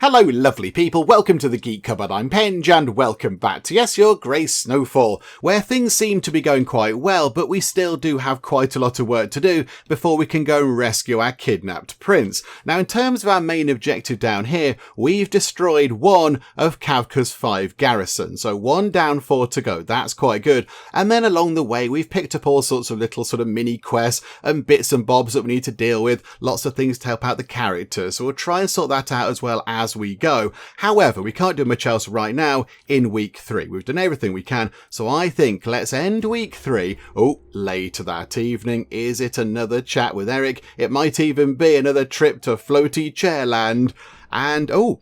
Hello lovely people, welcome to the Geek Cupboard, I'm Penge and welcome back to yes, your grey Snowfall, where things seem to be going quite well, but we still do have quite a lot of work to do before we can go and rescue our kidnapped prince. Now in terms of our main objective down here, we've destroyed one of Kavka's 5 garrisons, so 1 down, 4 to go, that's quite good. And then along the way we've picked up all sorts of little sort of mini quests and bits and bobs that we need to deal with, lots of things to help out the characters, so we'll try and sort that out as well as we go. However, we can't do much else right now in week 3. We've done everything we can, so I think let's end week 3. Oh, later that evening, is it another chat with Eryk? It might even be another trip to floaty-chair land. And, oh,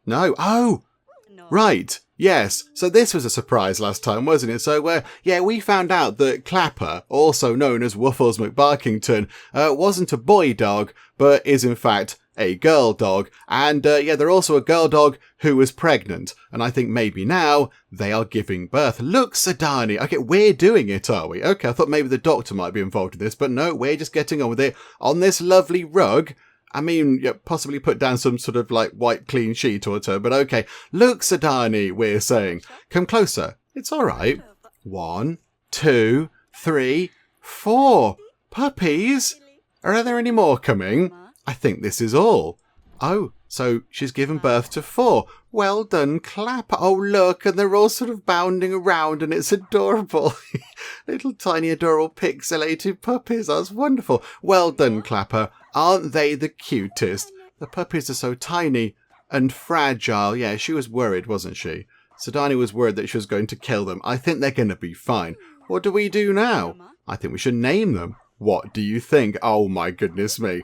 no, oh, right. Yes, so this was a surprise last time, wasn't it? So, yeah, we found out that Klapa, also known as Wuffles McBarkington, wasn't a boy dog, but is in fact a girl dog. And, yeah, they're also a girl dog who was pregnant. And I think maybe now they are giving birth. Look, Cedani. Okay, we're doing it, are we? Okay, I thought maybe the doctor might be involved in this, but no, we're just getting on with it on this lovely rug. I mean, yeah, possibly put down some sort of like white clean sheet or two, but okay. Look, Cedani, we're saying. Come closer. It's all right. 1, 2, 3, 4. Puppies? Are there any more coming? I think this is all. Oh, so she's given birth to 4. Well done, Klapa. Oh, look, and they're all sort of bounding around and it's adorable. Little tiny adorable pixelated puppies. That's wonderful. Well done, Klapa. Aren't they the cutest? The puppies are so tiny and fragile. Yeah, she was worried, wasn't she? Cedani was worried that she was going to kill them. I think they're going to be fine. What do we do now? I think we should name them. What do you think? Oh, my goodness me.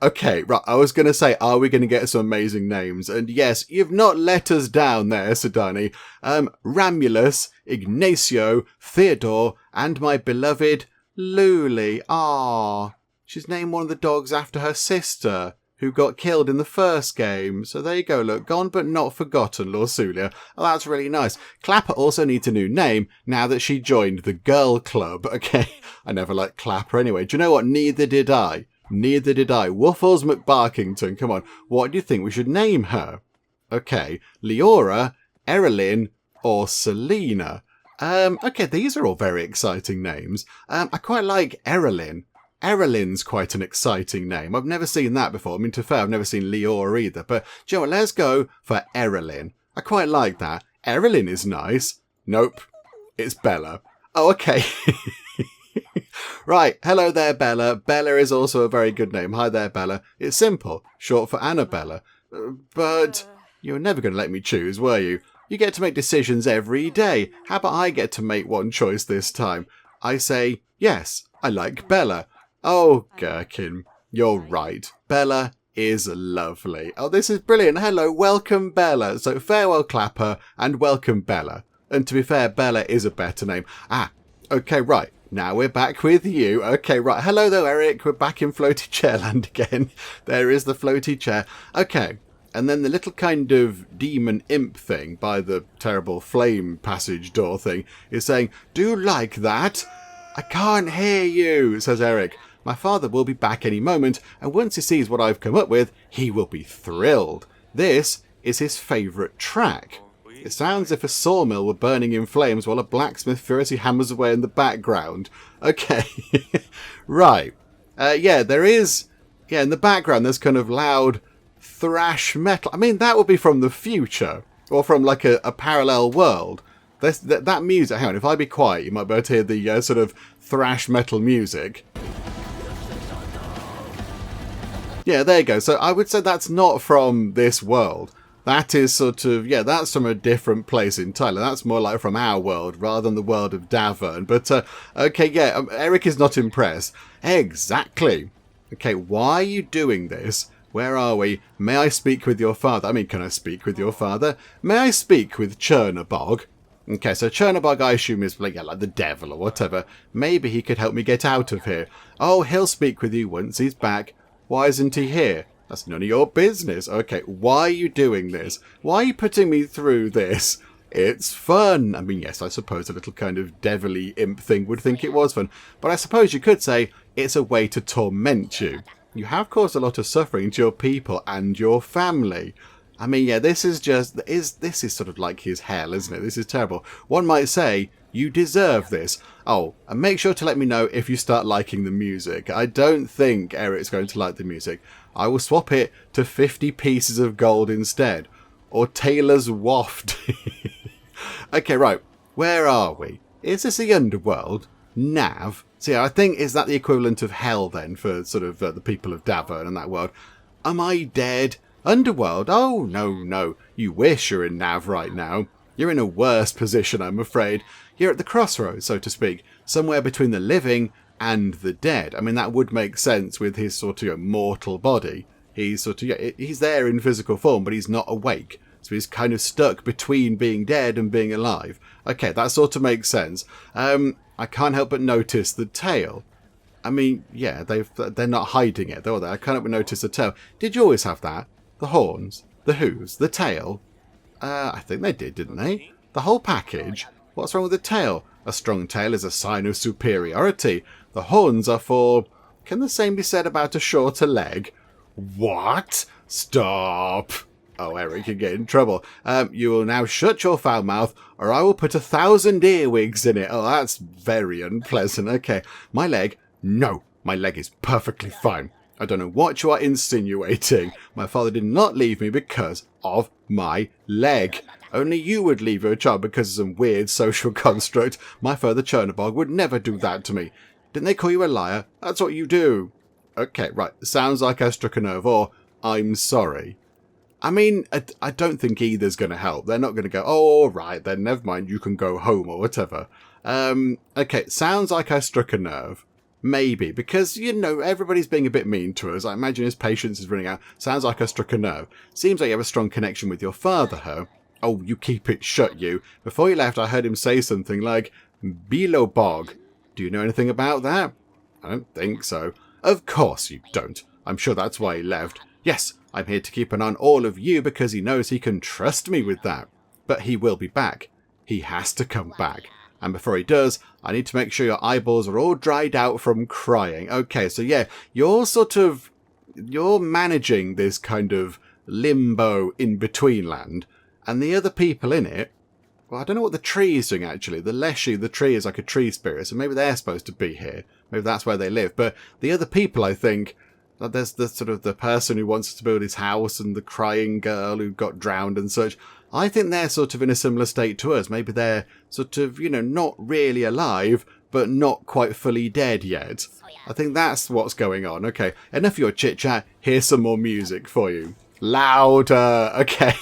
Okay, right, I was going to say, are we going to get some amazing names? And yes, you've not let us down there, Cedani. Ramulus, Ignacio, Theodore, and my beloved Luli. Ah, she's named one of the dogs after her sister, who got killed in the first game. So there you go, look, gone but not forgotten, Lorsulia. Oh, that's really nice. Klapa also needs a new name now that she joined the girl club. Okay, I never liked Klapa anyway. Do you know what? Neither did I. Neither did I. Wuffles McBarkington, come on. What do you think we should name her? Okay, Leora, Eryk, or Selena. Okay, these are all very exciting names. I quite like Eryk. Erylyn's quite an exciting name. I've never seen that before. I mean, to be fair, I've never seen Leora either. But, do you know what, let's go for Eryk. I quite like that. Eryk is nice. Nope, it's Bella. Oh, okay. Right, hello there, Bella. Bella is also a very good name. Hi there, Bella. It's simple, short for Annabella. But you were never going to let me choose, were you? You get to make decisions every day. How about I get to make one choice this time? I say, yes, I like Bella. Oh, Gherkin, you're right. Bella is lovely. Oh, this is brilliant. Hello, welcome, Bella. So farewell, Klapa, and welcome, Bella. And to be fair, Bella is a better name. Ah, okay, right. Now we're back with you. Okay, right. Hello though, Eryk. We're back in floaty-chair land again. There is the floaty-chair. Okay. And then the little kind of demon imp thing by the terrible flame passage door thing is saying, do you like that? I can't hear you, says Eryk. My father will be back any moment, and once he sees what I've come up with, he will be thrilled. This is his favourite track. It sounds as if a sawmill were burning in flames while a blacksmith furiously hammers away in the background. Okay. Right. Yeah, there is... Yeah, in the background there's kind of loud thrash metal. I mean, that would be from the future. Or from like a parallel world. That music... Hang on, if I be quiet, you might be able to hear the sort of thrash metal music. Yeah, there you go. So I would say that's not from this world. That is sort of, yeah, that's from a different place entirely. That's more like from our world rather than the world of Davern. But, okay, yeah, Eryk is not impressed. Exactly. Okay, why are you doing this? Where are we? May I speak with your father? I mean, can I speak with your father? May I speak with Chernabog? Okay, so Chernabog, I assume, is like, yeah, like the devil or whatever. Maybe he could help me get out of here. Oh, he'll speak with you once he's back. Why isn't he here? That's none of your business. Okay, why are you doing this? Why are you putting me through this? It's fun. I mean, yes, I suppose a little kind of devilly imp thing would think it was fun. But I suppose you could say it's a way to torment you. You have caused a lot of suffering to your people and your family. I mean, yeah, this is sort of like his hell, isn't it? This is terrible. One might say, you deserve this. Oh, and make sure to let me know if you start liking the music. I don't think Eryk's going to like the music. I will swap it to 50 pieces of gold instead. Or Taylor's Waft. Okay, right. Where are we? Is this the underworld? Nav? So yeah, I think, is that the equivalent of hell then for sort of the people of Davern and that world? Am I dead? Underworld? Oh, no. You wish you're in Nav right now. You're in a worse position, I'm afraid. You're at the crossroads, so to speak. Somewhere between the living and the dead. I mean, that would make sense with his sort of mortal body. He's sort of, he's there in physical form, but he's not awake. So he's kind of stuck between being dead and being alive. Okay, that sort of makes sense. I can't help but notice the tail. I mean, yeah, they're not hiding it, though, are they? I can't help but notice the tail. Did you always have that? The horns, the hooves, the tail? I think they did, didn't they? The whole package? What's wrong with the tail? A strong tail is a sign of superiority. The horns are for... Can the same be said about a shorter leg? What? Stop! Oh, Eryk, you get in trouble. You will now shut your foul mouth, or I will put 1,000 earwigs in it. Oh, that's very unpleasant. Okay, my leg? No, my leg is perfectly fine. I don't know what you are insinuating. My father did not leave me because of my leg. Only you would leave your child because of some weird social construct. My father Chernobog would never do that to me. Didn't they call you a liar? That's what you do. Okay, right. Sounds like I struck a nerve, or I'm sorry. I mean, I don't think either's going to help. They're not going to go, oh, all right, then never mind, you can go home or whatever. Okay, sounds like I struck a nerve. Maybe, because, everybody's being a bit mean to us. I imagine his patience is running out. Sounds like I struck a nerve. Seems like you have a strong connection with your father, huh? Oh, you keep it shut, you. Before he left, I heard him say something like, Bilobog. Do you know anything about that? I don't think so. Of course you don't. I'm sure that's why he left. Yes, I'm here to keep an eye on all of you because he knows he can trust me with that. But he will be back. He has to come back. And before he does, I need to make sure your eyeballs are all dried out from crying. Okay, so yeah, you're managing this kind of limbo in-between land. And the other people in it, well, I don't know what the tree is doing, actually. The Leshy, the tree, is like a tree spirit, so maybe they're supposed to be here. Maybe that's where they live. But the other people, I think, there's the sort of the person who wants to build his house and the crying girl who got drowned and such. I think they're sort of in a similar state to us. Maybe they're sort of, not really alive, but not quite fully dead yet. I think that's what's going on. Okay, enough of your chit-chat. Here's some more music for you. Louder. Okay.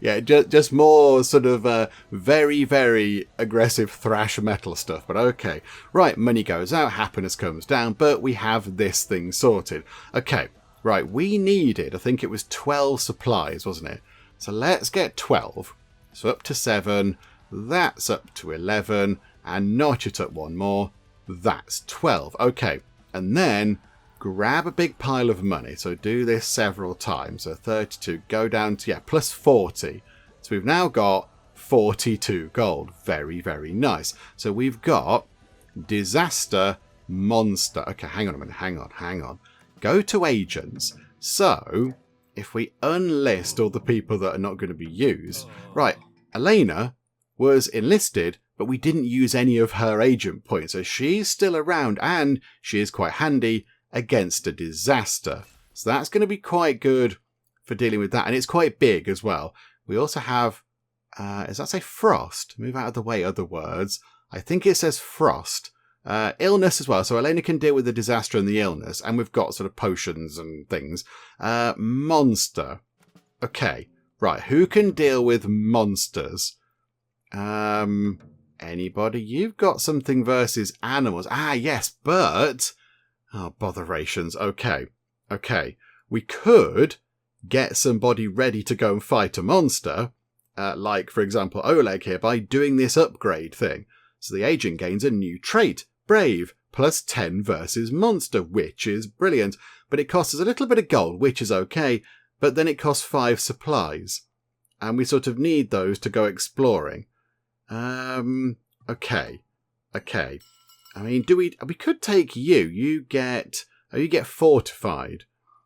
Yeah, just more sort of very, very aggressive thrash metal stuff. But okay. Right, money goes out, happiness comes down, but we have this thing sorted. Okay, right, we needed, I think it was 12 supplies, wasn't it? So let's get 12. So up to 7, that's up to 11, and notch it up one more, that's 12. Okay, and then grab a big pile of money. So do this several times. So 32, go down to, plus 40. So we've now got 42 gold. Very, very nice. So we've got disaster monster. Okay, hang on a minute. Hang on. Go to agents. So if we unlist all the people that are not going to be used. Right, Elena was enlisted, but we didn't use any of her agent points. So she's still around and she is quite handy against a disaster. So that's going to be quite good for dealing with that. And it's quite big as well. We also have, does that say frost? Move out of the way, other words. I think it says frost. Illness as well. So Elena can deal with the disaster and the illness. And we've got sort of potions and things. Monster. Okay. Right. Who can deal with monsters? Anybody? You've got something versus animals. Ah, yes, but... Oh, botherations. Okay. We could get somebody ready to go and fight a monster. Like, for example, Oleg here, by doing this upgrade thing. So the agent gains a new trait. Brave. Plus 10 versus monster, which is brilliant. But it costs us a little bit of gold, which is okay. But then it costs 5 supplies. And we sort of need those to go exploring. Okay. I mean, we could take you. You get fortified.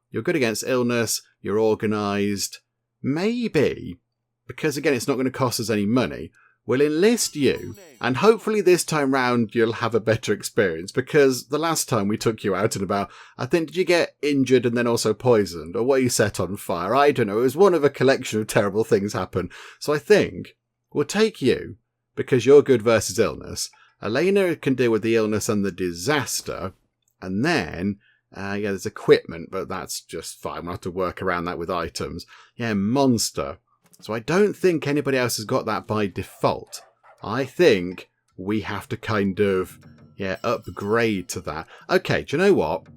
You're good against illness. You're organised. maybe, because again it's not going to cost us any money, we'll enlist you, and hopefully this time round you'll have a better experience, because the last time we took you out and about, I think, did you get injured and then also poisoned, or were you set on fire? I don't know, it was one of a collection of terrible things happen. So I think we'll take you, because you're good versus illness. Elena can deal with the illness and the disaster, and then, there's equipment, but that's just fine, we'll have to work around that with items. Yeah, monster. So I don't think anybody else has got that by default. I think we have to kind of, upgrade to that. Okay, do you know what?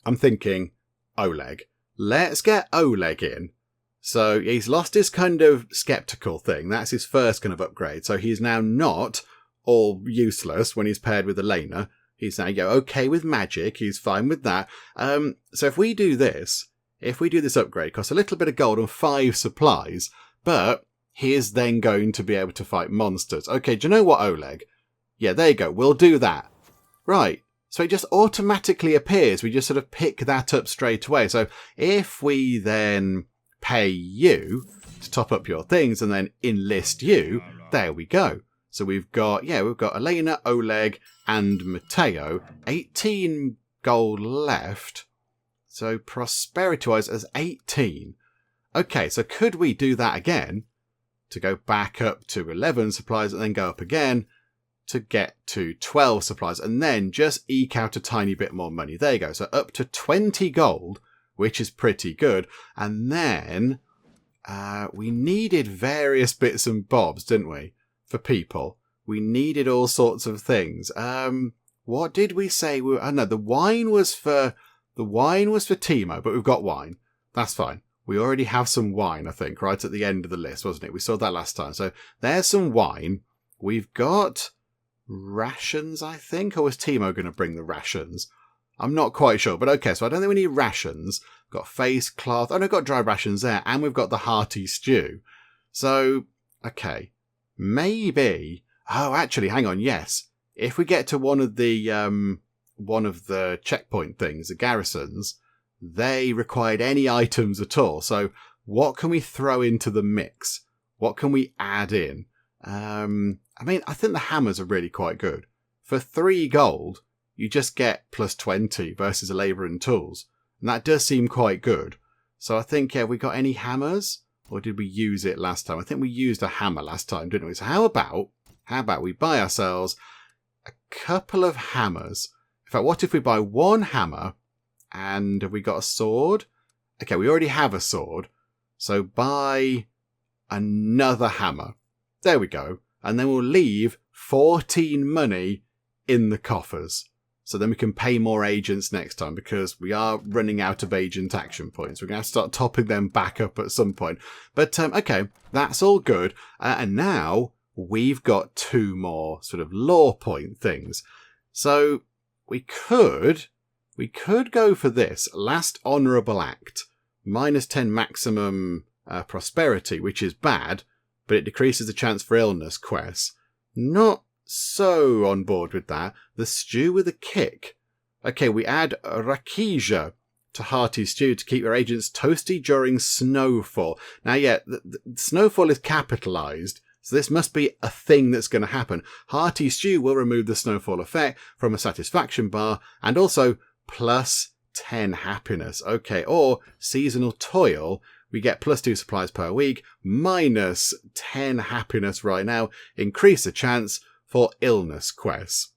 I'm thinking Oleg. Let's get Oleg in. So he's lost his kind of skeptical thing. That's his first kind of upgrade. So he's now not all useless when he's paired with Elena. He's now okay with magic. He's fine with that. So if we do this upgrade, it costs a little bit of gold and 5 supplies, but he is then going to be able to fight monsters. Okay, do you know what, Oleg? Yeah, there you go. We'll do that. Right. So it just automatically appears. We just sort of pick that up straight away. So if we then pay you to top up your things and then enlist you, there we go. So we've got Elena, Oleg, and Matteo. 18 gold left. So prosperity-wise, as 18. Okay, so could we do that again to go back up to 11 supplies and then go up again to get to 12 supplies and then just eke out a tiny bit more money? There you go. So up to 20 gold, which is pretty good. And then we needed various bits and bobs, didn't we, for people? We needed all sorts of things. What did we say? The wine was for Tymo, but we've got wine. That's fine. We already have some wine, I think, right at the end of the list, wasn't it? We saw that last time. So there's some wine. We've got rations, I think, or was Tymo going to bring the rations? I'm not quite sure, but okay, so I don't think we need rations. We've got face cloth. Oh, no, we've got dry rations there, and we've got the hearty stew. So, okay, maybe... Oh, actually, hang on, yes. If we get to one of the checkpoint things, the garrisons, they required any items at all. So what can we throw into the mix? What can we add in? I think the hammers are really quite good. For 3 gold, you just get plus 20 versus a labour and tools. And that does seem quite good. So I think, we got any hammers? Or did we use it last time? I think we used a hammer last time, didn't we? So how about we buy ourselves a couple of hammers? In fact, what if we buy 1 hammer and have we got a sword? Okay, we already have a sword. So buy another hammer. There we go. And then we'll leave 14 money in the coffers. So then we can pay more agents next time because we are running out of agent action points. We're going to have to start topping them back up at some point. But, okay, that's all good. And now we've got 2 more sort of lore point things. So we could go for this. Last honourable act. -10 maximum prosperity, which is bad, but it decreases the chance for illness quests. Not so on board with that. The stew with a kick. Okay, we add Rakija to hearty stew to keep your agents toasty during Snowfall. Now, the Snowfall is capitalised, so this must be a thing that's going to happen. Hearty stew will remove the Snowfall effect from a satisfaction bar and also plus 10 happiness. Okay, or seasonal toil. We get plus 2 supplies per week, minus 10 happiness right now. Increase the chance for illness quests.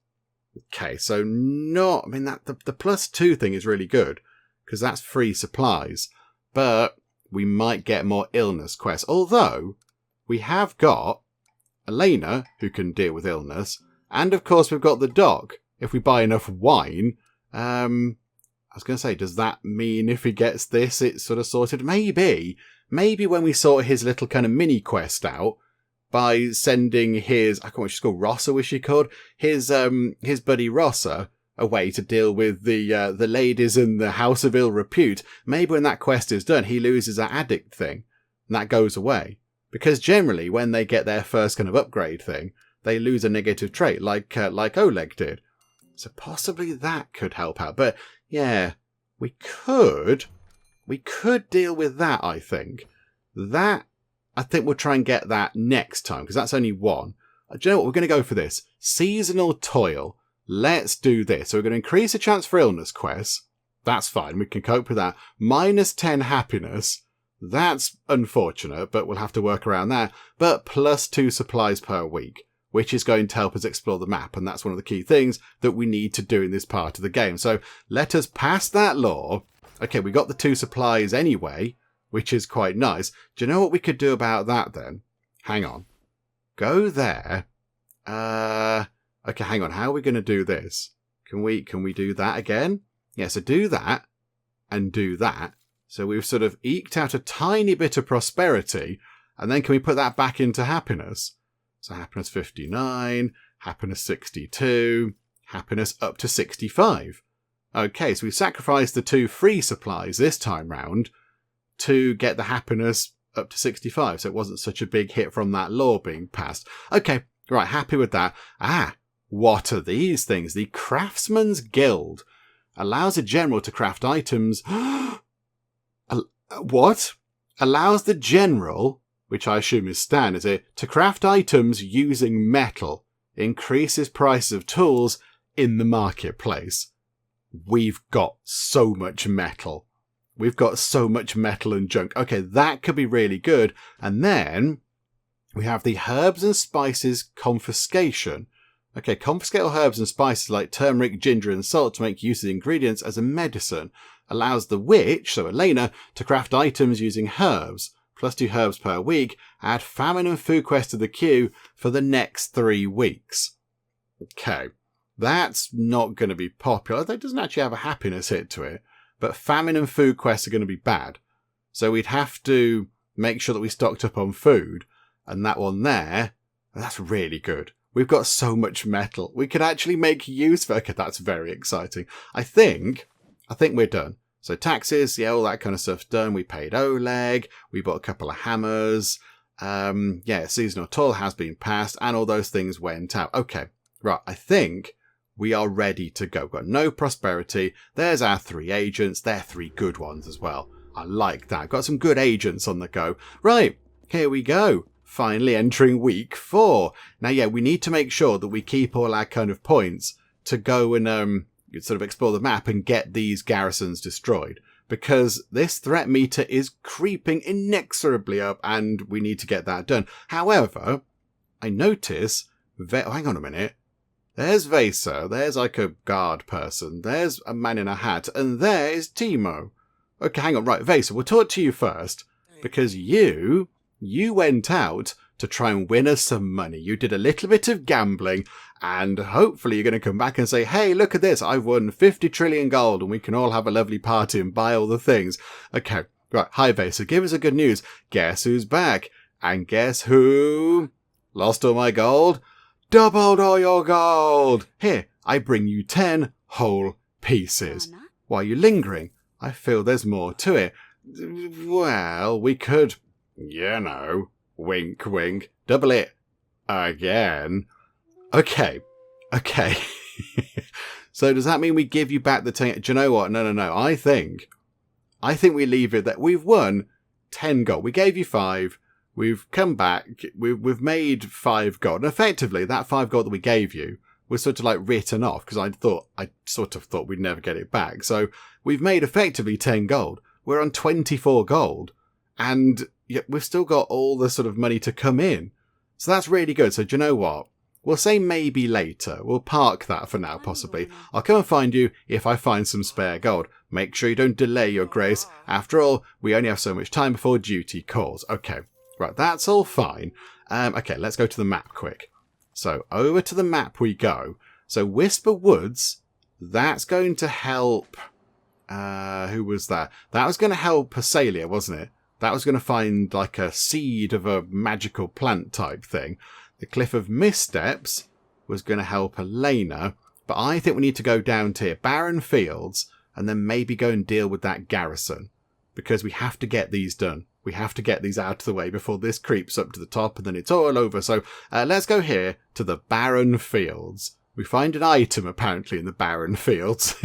Okay, so the plus 2 thing is really good because that's free supplies, but we might get more illness quests. Although we have got Elena who can deal with illness, and of course we've got the dog. If we buy enough wine, I was going to say, does that mean if he gets this, it's sort of sorted? Maybe when we sort his little kind of mini quest out by sending his, I can't remember what she's called, Rossa was she called? His buddy Rossa away to deal with the ladies in the House of Ill Repute. Maybe when that quest is done, he loses that addict thing and that goes away. Because generally when they get their first kind of upgrade thing, they lose a negative trait like Oleg did. So possibly that could help out. But yeah, we could deal with that, I think. That, I think we'll try and get that next time, because that's only one. Do you know what? We're going to go for this. Seasonal toil. Let's do this. So we're going to increase the chance for illness quests. That's fine. We can cope with that. Minus 10 happiness. That's unfortunate, but we'll have to work around that. But plus 2 supplies per week, which is going to help us explore the map. And that's one of the key things that we need to do in this part of the game. So let us pass that law. Okay, we got the 2 supplies anyway, which is quite nice. Do you know what we could do about that then? Hang on. Go there. Okay, hang on. How are we going to do this? Can we do that again? Yeah, so do that and do that. So we've sort of eked out a tiny bit of prosperity, and then can we put that back into happiness? So happiness 59, happiness 62, happiness up to 65. Okay, so we sacrificed the 2 free supplies this time round to get the happiness up to 65, so it wasn't such a big hit from that law being passed. Okay, right, happy with that. What are these things? The Craftsman's Guild allows a general to craft items. What? Allows the general, which I assume is Stan, is it, to craft items using metal. Increases prices of tools in the marketplace. We've got so much metal. We've got so much metal and junk. Okay, that could be really good. And then we have the herbs and spices confiscation. Okay, confiscate all herbs and spices like turmeric, ginger and salt to make use of the ingredients as a medicine. Allows the witch, so Elena, to craft items using herbs. Plus 2 herbs per week. Add famine and food quest to the queue for the next 3 weeks. Okay, that's not going to be popular. That doesn't actually have a happiness hit to it. But famine and food quests are going to be bad. So we'd have to make sure that we stocked up on food. And that one there, that's really good. We've got so much metal. We could actually make use of it. Okay, that's very exciting. I think we're done. So taxes, yeah, all that kind of stuff's done. We paid Oleg. We bought a couple of hammers. Yeah, seasonal toil has been passed. And all those things went out. Okay, right. I think we are ready to go. We've got no prosperity. There's our 3 agents. They're 3 good ones as well. I like that. Got some good agents on the go. Right, here we go. Finally entering week 4. Now, yeah, we need to make sure that we keep all our kind of points to go and sort of explore the map and get these garrisons destroyed. Because this threat meter is creeping inexorably up and we need to get that done. However, I notice... hang on a minute. There's Vesa. There's like a guard person. There's a man in a hat. And there is Tymo. Okay, hang on. Right, Vesa, we'll talk to you first. Because you went out to try and win us some money. You did a little bit of gambling, and hopefully you're going to come back and say, hey, look at this, I've won 50 trillion gold, and we can all have a lovely party and buy all the things. Okay, right, hi Vesa, give us a good news. Guess who's back? And guess who? Lost all my gold? Doubled all your gold! Here, I bring you 10 whole pieces. Why are you lingering? I feel there's more to it. Well, we could... wink, wink, double it again. Okay. So does that mean we give you back the 10? Do you know what? No. I think we leave it that we've won 10 gold. We gave you 5. We've come back. We've made 5 gold. And effectively, that 5 gold that we gave you was sort of like written off because I sort of thought we'd never get it back. So we've made effectively 10 gold. We're on 24 gold. And yet we've still got all the sort of money to come in. So that's really good. So do you know what? We'll say maybe later. We'll park that for now, possibly. I'll come and find you if I find some spare gold. Make sure you don't delay your grace. After all, we only have so much time before duty calls. Okay, right, that's all fine. Okay, let's go to the map quick. So over to the map we go. So Whisper Woods, that's going to help... who was that? That was going to help Asalia, wasn't it? That was going to find like a seed of a magical plant type thing. The Cliff of Missteps was going to help Elena. But I think we need to go down to Barren Fields and then maybe go and deal with that garrison. Because we have to get these done. We have to get these out of the way before this creeps up to the top and then it's all over. So let's go here to the Barren Fields. We find an item apparently in the Barren Fields.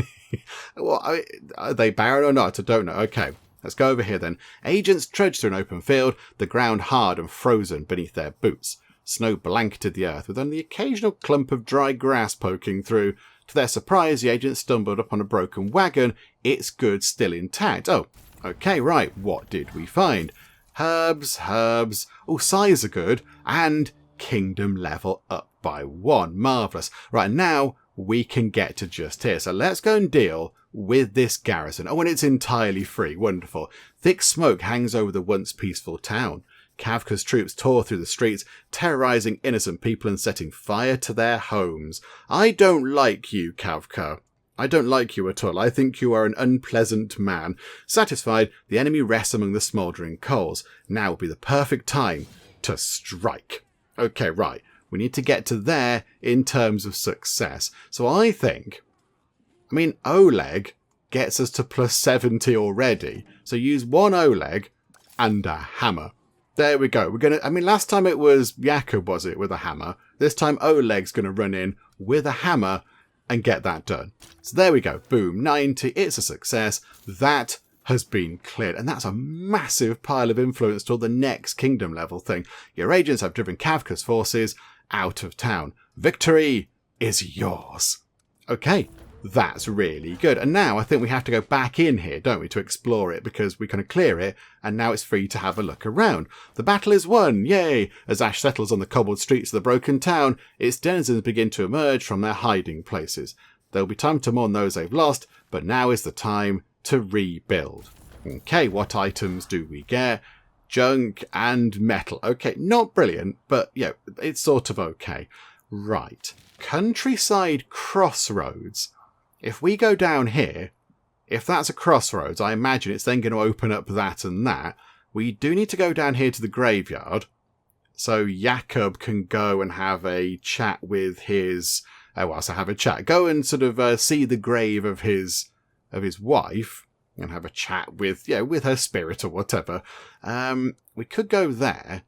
Well, are they barren or not? I don't know. Okay. let's go over here then. Agents trudged through an open field, the ground hard and frozen beneath their boots. Snow blanketed the earth, with only the occasional clump of dry grass poking through. To their surprise, the agents stumbled upon a broken wagon, its goods still intact. Oh, okay, right, what did we find? Herbs. Oh, size are good, and kingdom level up by 1. Marvellous. Right, now we can get to just here. So let's go and deal with this garrison. Oh, and it's entirely free. Wonderful. Thick smoke hangs over the once peaceful town. Kavka's troops tore through the streets, terrorising innocent people and setting fire to their homes. I don't like you, Kavka. I don't like you at all. I think you are an unpleasant man. Satisfied, the enemy rests among the smouldering coals. Now would be the perfect time to strike. Okay, right. We need to get to there in terms of success. So I think, Oleg gets us to plus 70 already. So use 1 Oleg and a hammer. There we go. We're going to, last time it was Jakub, was it, with a hammer. This time Oleg's going to run in with a hammer and get that done. So there we go. Boom. 90. It's a success. That has been cleared. And that's a massive pile of influence till the next kingdom level thing. Your agents have driven Kavka's forces out of town. Victory is yours. Okay. That's really good. And now I think we have to go back in here, don't we, to explore it, because we kind of clear it and now it's free to have a look around. The battle is won. Yay! As ash settles on the cobbled streets of the broken town, its denizens begin to emerge from their hiding places. There'll be time to mourn those they've lost, but now is the time to rebuild. Okay, what items do we get? Junk and metal. Okay, not brilliant, but yeah, it's sort of okay. Right. Countryside crossroads. If we go down here, if that's a crossroads, I imagine it's then going to open up that and that. We do need to go down here to the graveyard. So Jakub can go and have a chat with his... have a chat. Go and sort of see the grave of his wife and have a chat with her spirit or whatever. We could go there.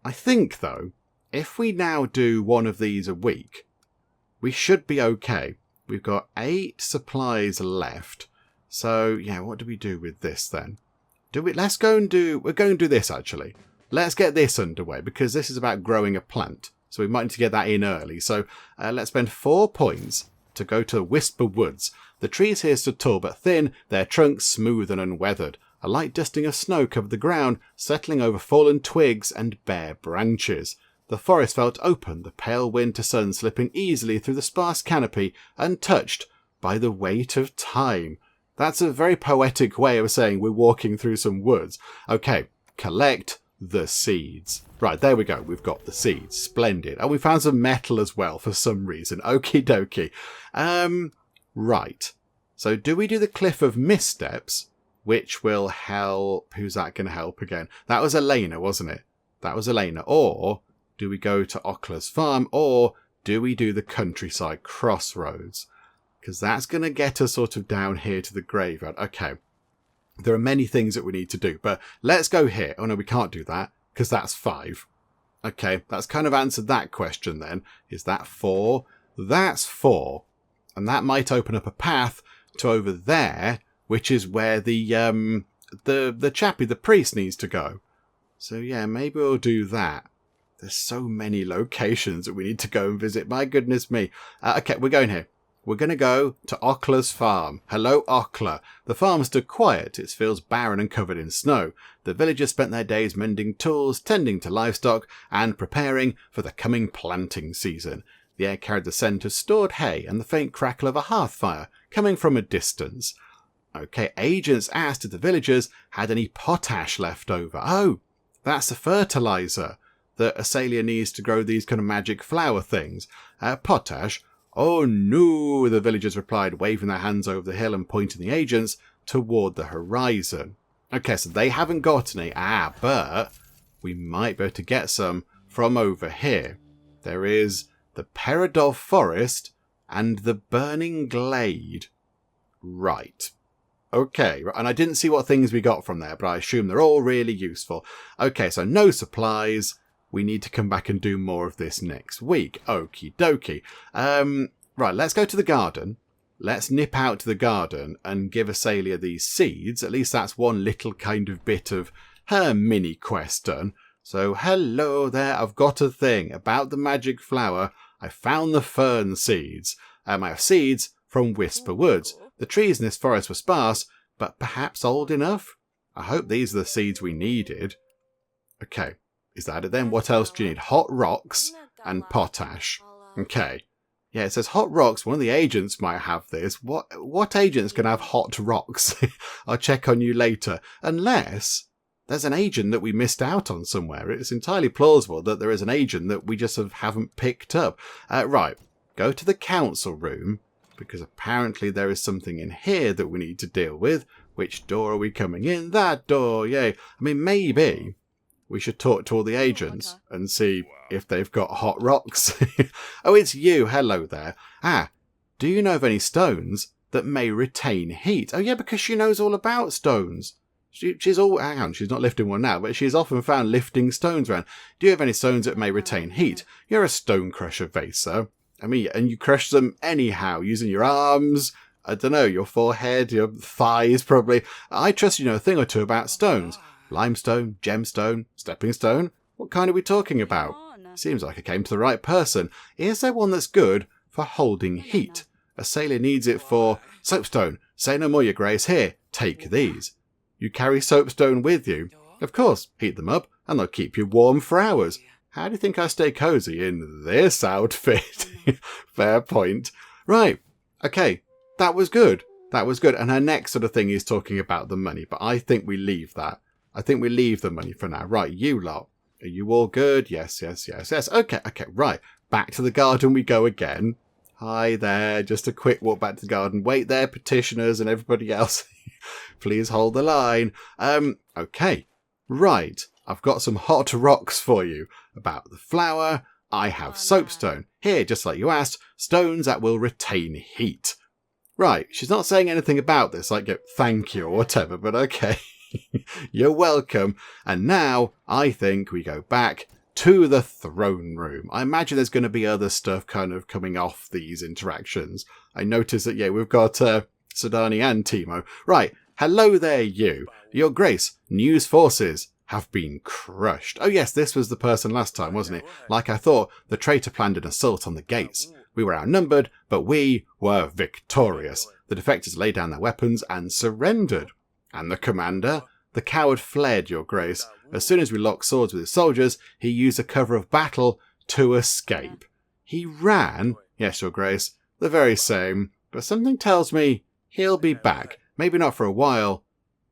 I think, though, if we now do one of these a week, we should be okay. We've got 8 supplies left. So, yeah, what do we do with this then? We're going to do this actually. Let's get this underway because this is about growing a plant. So we might need to get that in early. So let's spend 4 points to go to Whisper Woods. The trees here stood tall but thin, their trunks smooth and unweathered. A light dusting of snow covered the ground, settling over fallen twigs and bare branches. The forest felt open, the pale winter sun slipping easily through the sparse canopy, untouched by the weight of time. That's a very poetic way of saying we're walking through some woods. Okay, collect the seeds. Right, there we go. We've got the seeds. Splendid. And we found some metal as well for some reason. Okie dokie. Right. So do we do the Cliff of Missteps, which will help... Who's that going to help again? That was Elena, wasn't it? That was Elena. Or... do we go to Okla's farm, or do we do the countryside crossroads? Because that's going to get us sort of down here to the graveyard. Okay, there are many things that we need to do, but let's go here. Oh no, we can't do that, because that's 5. Okay, that's kind of answered that question then. Is that 4? That's 4. And that might open up a path to over there, which is where the chappie, the priest, needs to go. So yeah, maybe we'll do that. There's so many locations that we need to go and visit. My goodness me. Okay, we're going here. We're going to go to Okla's farm. Hello, Okla. The farm stood quiet, its fields barren and covered in snow. The villagers spent their days mending tools, tending to livestock, and preparing for the coming planting season. The air carried the scent of stored hay and the faint crackle of a hearth fire coming from a distance. Okay, agents asked if the villagers had any potash left over. Oh, that's the fertilizer that Asalia needs to grow these kind of magic flower things. Potash? Oh no, the villagers replied, waving their hands over the hill and pointing the agents toward the horizon. Okay, so they haven't got any. But we might be able to get some from over here. There is the Peridov Forest and the Burning Glade. Right. Okay, and I didn't see what things we got from there, but I assume they're all really useful. Okay, so no supplies. We need to come back and do more of this next week. Okie dokie. Right, let's go to the garden. let's nip out to the garden and give Asalia these seeds. At least that's one little kind of bit of her mini quest done. So hello there, I've got a thing about the magic flower. I found the fern seeds. I have seeds from Whisper Woods. The trees in this forest were sparse, but perhaps old enough? I hope these are the seeds we needed. Okay, is that it then? What else do you need? Hot rocks and potash. Okay. Yeah, it says hot rocks. One of the agents might have this. What agents can have hot rocks? I'll check on you later. Unless there's an agent that we missed out on somewhere. It's entirely plausible that there is an agent that we just haven't picked up. Right, go to the council room, because apparently there is something in here that we need to deal with. Which door are we coming in? That door, yay. I mean, maybe we should talk to all the agents and see if they've got hot rocks. Oh, it's you. Hello there. Do you know of any stones that may retain heat? Oh, yeah, because she knows all about stones. She's all... Hang on, she's not lifting one now, but she's often found lifting stones around. Do you have any stones that may retain heat? You're a stone crusher, Vaser. I mean, and you crush them anyhow, using your arms... I don't know, your forehead, your thighs, probably. I trust you know a thing or two about stones. Limestone, gemstone, stepping stone. What kind are we talking about? Seems like I came to the right person. Is there one that's good for holding heat? Asalia needs it for soapstone. Say no more, your grace. Here, take these. You carry soapstone with you? Of course, heat them up and they'll keep you warm for hours. How do you think I stay cozy in this outfit? Fair point. Right, okay. That was good. That was good. And her next sort of thing is talking about the money. But I think we leave that. I think we leave the money for now. Right, you lot. Are you all good? Yes. Okay, right. Back to the garden we go again. Hi there. Just a quick walk back to the garden. Wait there, petitioners and everybody else. Please hold the line. Okay. Right. I've got some hot rocks for you. About the flower, I have soapstone. Here, just like you asked, stones that will retain heat. Right, she's not saying anything about this, like thank you or whatever, but okay. You're welcome. And now, I think we go back to the throne room. I imagine there's going to be other stuff kind of coming off these interactions. I noticed that, yeah, we've got Cedani and Tymo. Right, hello there, you. Your Grace, news forces have been crushed. Oh yes, this was the person last time, wasn't it? Like I thought, the traitor planned an assault on the gates. We were outnumbered, but we were victorious. The defectors laid down their weapons and surrendered. And the commander? The coward fled, your grace. As soon as we locked swords with his soldiers, he used a cover of battle to escape. He ran? Yes, your grace. The very same. But something tells me he'll be back. Maybe not for a while,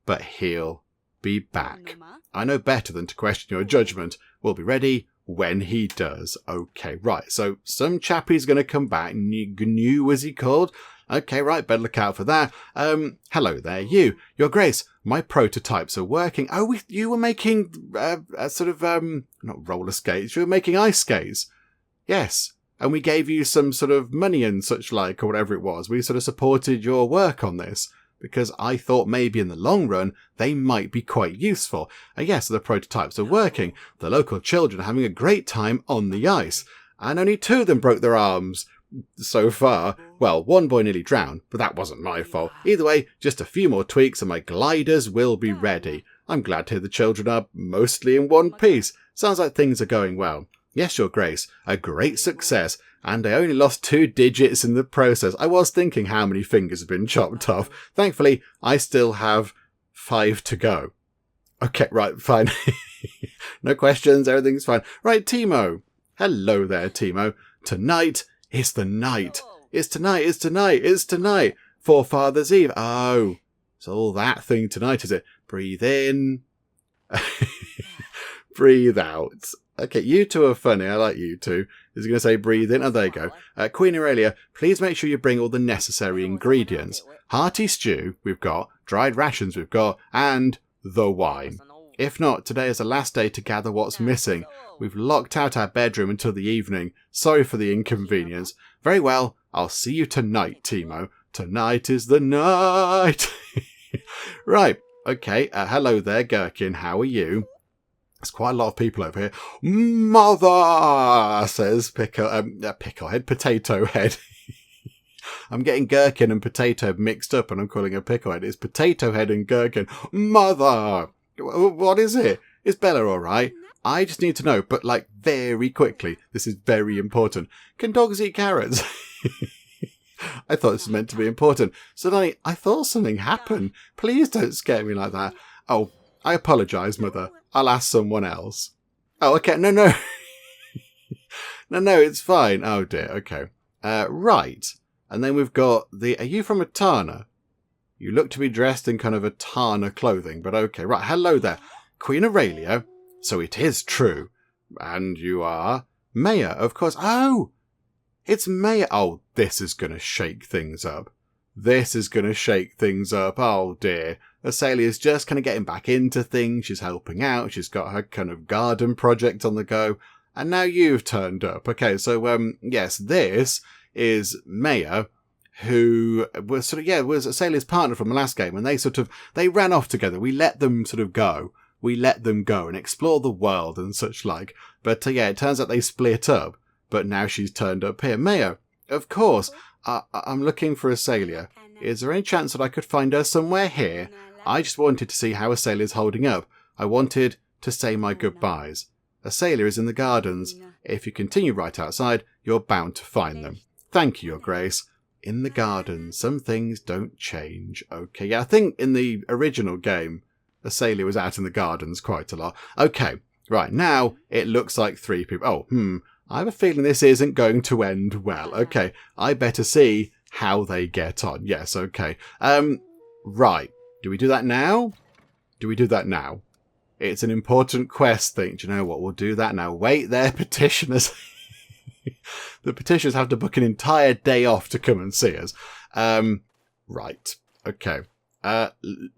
but he'll be back. I know better than to question your judgment. We'll be ready when he does. Okay, right. So some chappie's going to come back. Gnu was he called? Okay, right. Better look out for that. Hello there, you. Your Grace, my prototypes are working. Oh, you were making not roller skates. You were making ice skates. Yes. And we gave you some sort of money and such like, or whatever it was. We sort of supported your work on this, because I thought maybe in the long run they might be quite useful. And yes, the prototypes are working. The local children are having a great time on the ice. And only 2 of them broke their arms so far. Well, one boy nearly drowned, but that wasn't my fault. Either way, just a few more tweaks and my gliders will be ready. I'm glad to hear the children are mostly in one piece. Sounds like things are going well. Yes, your Grace, a great success. And I only lost 2 digits in the process. I was thinking how many fingers have been chopped off. Thankfully, I still have 5 to go. Okay, right, fine. No questions, everything's fine. Right, Tymo. Hello there, Tymo. Tonight is the night. It's tonight. Forefather's Eve. Oh, it's all that thing tonight, is it? Breathe in. Breathe out. Okay, you two are funny. I like you two. Is he going to say breathe in? Oh, there you go. Queen Aurelia, please make sure you bring all the necessary ingredients. Hearty stew, we've got. Dried rations, we've got. And the wine. If not, today is the last day to gather what's missing. We've locked out our bedroom until the evening. Sorry for the inconvenience. Very well. I'll see you tonight, Tymo. Tonight is the night. Right. Okay. Hello there, Gherkin. How are you? There's quite a lot of people over here. Mother, says Picklehead, Potato Head. I'm getting gherkin and potato head mixed up and I'm calling her pickle head. It's potato head and gherkin. Mother! What is it? Is Bella alright? I just need to know, but like very quickly. This is very important. Can dogs eat carrots? I thought this was meant to be important. Suddenly, I thought something happened. Please don't scare me like that. Oh, I apologise, Mother. I'll ask someone else. Oh, okay. No. No, it's fine. Oh, dear. Okay. Right. And then we've got are you from Atana? You look to be dressed in kind of Atana clothing, but okay. Right. Hello there. Queen Aurelia. So it is true. And you are? Maya, of course. Oh! It's Maya. Oh, this is going to shake things up. This is going to shake things up. Oh, dear. Asalia's just kind of getting back into things. She's helping out. She's got her kind of garden project on the go. And now you've turned up. Okay, so, yes, this is Maya, who was was Asalia's partner from the last game. And they ran off together. We let them sort of go. We let them go and explore the world and such like. But, it turns out they split up. But now she's turned up here. Maya, of course, I'm looking for Asalia. Is there any chance that I could find her somewhere here? I just wanted to see how Asalia's holding up. I wanted to say my goodbyes. Asalia is in the gardens. If you continue right outside, you're bound to find them. Thank you, Your Grace. In the gardens, some things don't change. Okay, yeah, I think in the original game, Asalia was out in the gardens quite a lot. Okay, right, now it looks like 3 people. Oh, I have a feeling this isn't going to end well. Okay, I better see how they get on. Yes, okay. Right. Do we do that now? It's an important quest thing. Do you know what? We'll do that now. Wait there, petitioners. The petitioners have to book an entire day off to come and see us. Right. Okay.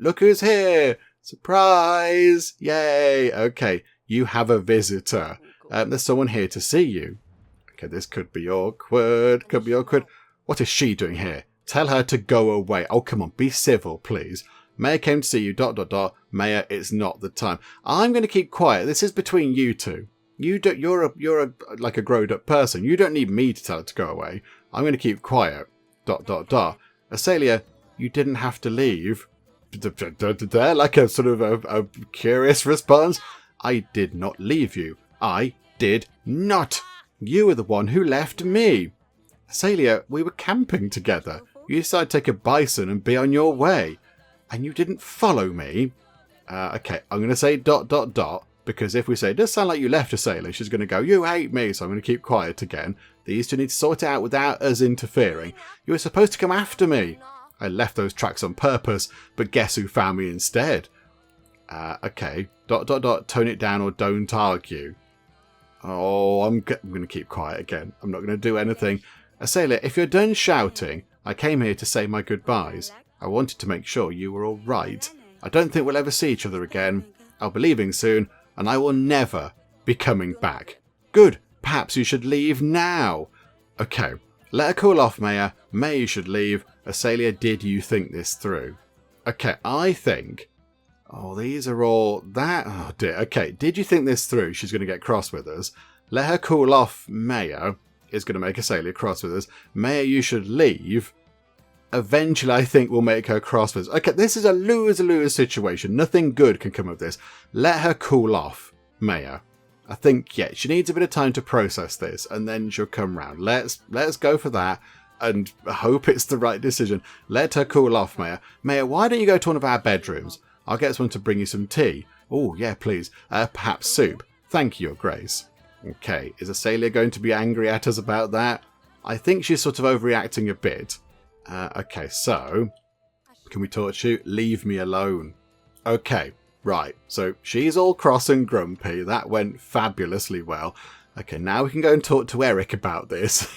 Look who's here. Surprise. Yay. Okay. You have a visitor. There's someone here to see you. Okay, this could be awkward. What is she doing here? Tell her to go away. Oh, come on, be civil, please. Maya came to see you, ... Maya, it's not the time. I'm going to keep quiet. This is between you two. You're like a grown-up person. You don't need me to tell her to go away. I'm going to keep quiet, ... Asalia, you didn't have to leave. Like a sort of a curious response. I did not leave you. I did not. You were the one who left me. Asalia, we were camping together. You decided to take a bison and be on your way. And you didn't follow me. Okay, I'm going to say ... because if we say it does sound like you left Asalia, she's going to go, you hate me, so I'm going to keep quiet again. These two need to sort it out without us interfering. You were supposed to come after me. I left those tracks on purpose, but guess who found me instead? Okay, ... tone it down or don't argue. Oh, I'm going to keep quiet again. I'm not going to do anything. Asalia, if you're done shouting, I came here to say my goodbyes. I wanted to make sure you were all right. I don't think we'll ever see each other again. I'll be leaving soon, and I will never be coming back. Good. Perhaps you should leave now. Okay. Let her cool off, Maya. Maya, you should leave. Asalia, did you think this through? Okay, I think... Oh, these are all that. Oh, dear. Okay, did you think this through? She's going to get cross with us. Let her cool off. Maya is going to make Asalia cross with us. Maya, you should leave. Eventually, I think we'll make her cross with us. Okay, this is a lose-lose situation. Nothing good can come of this. Let her cool off, Maya. I think, yeah, she needs a bit of time to process this, and then she'll come round. Let's go for that, and hope it's the right decision. Let her cool off, Maya. Maya, why don't you go to one of our bedrooms? I'll get someone to bring you some tea. Oh, yeah, please. Perhaps soup. Thank you, Your Grace. Okay, is Asalia going to be angry at us about that? I think she's sort of overreacting a bit. Okay, so... Can we torch you? Leave me alone. Okay, right. So she's all cross and grumpy. That went fabulously well. Okay, now we can go and talk to Eryk about this.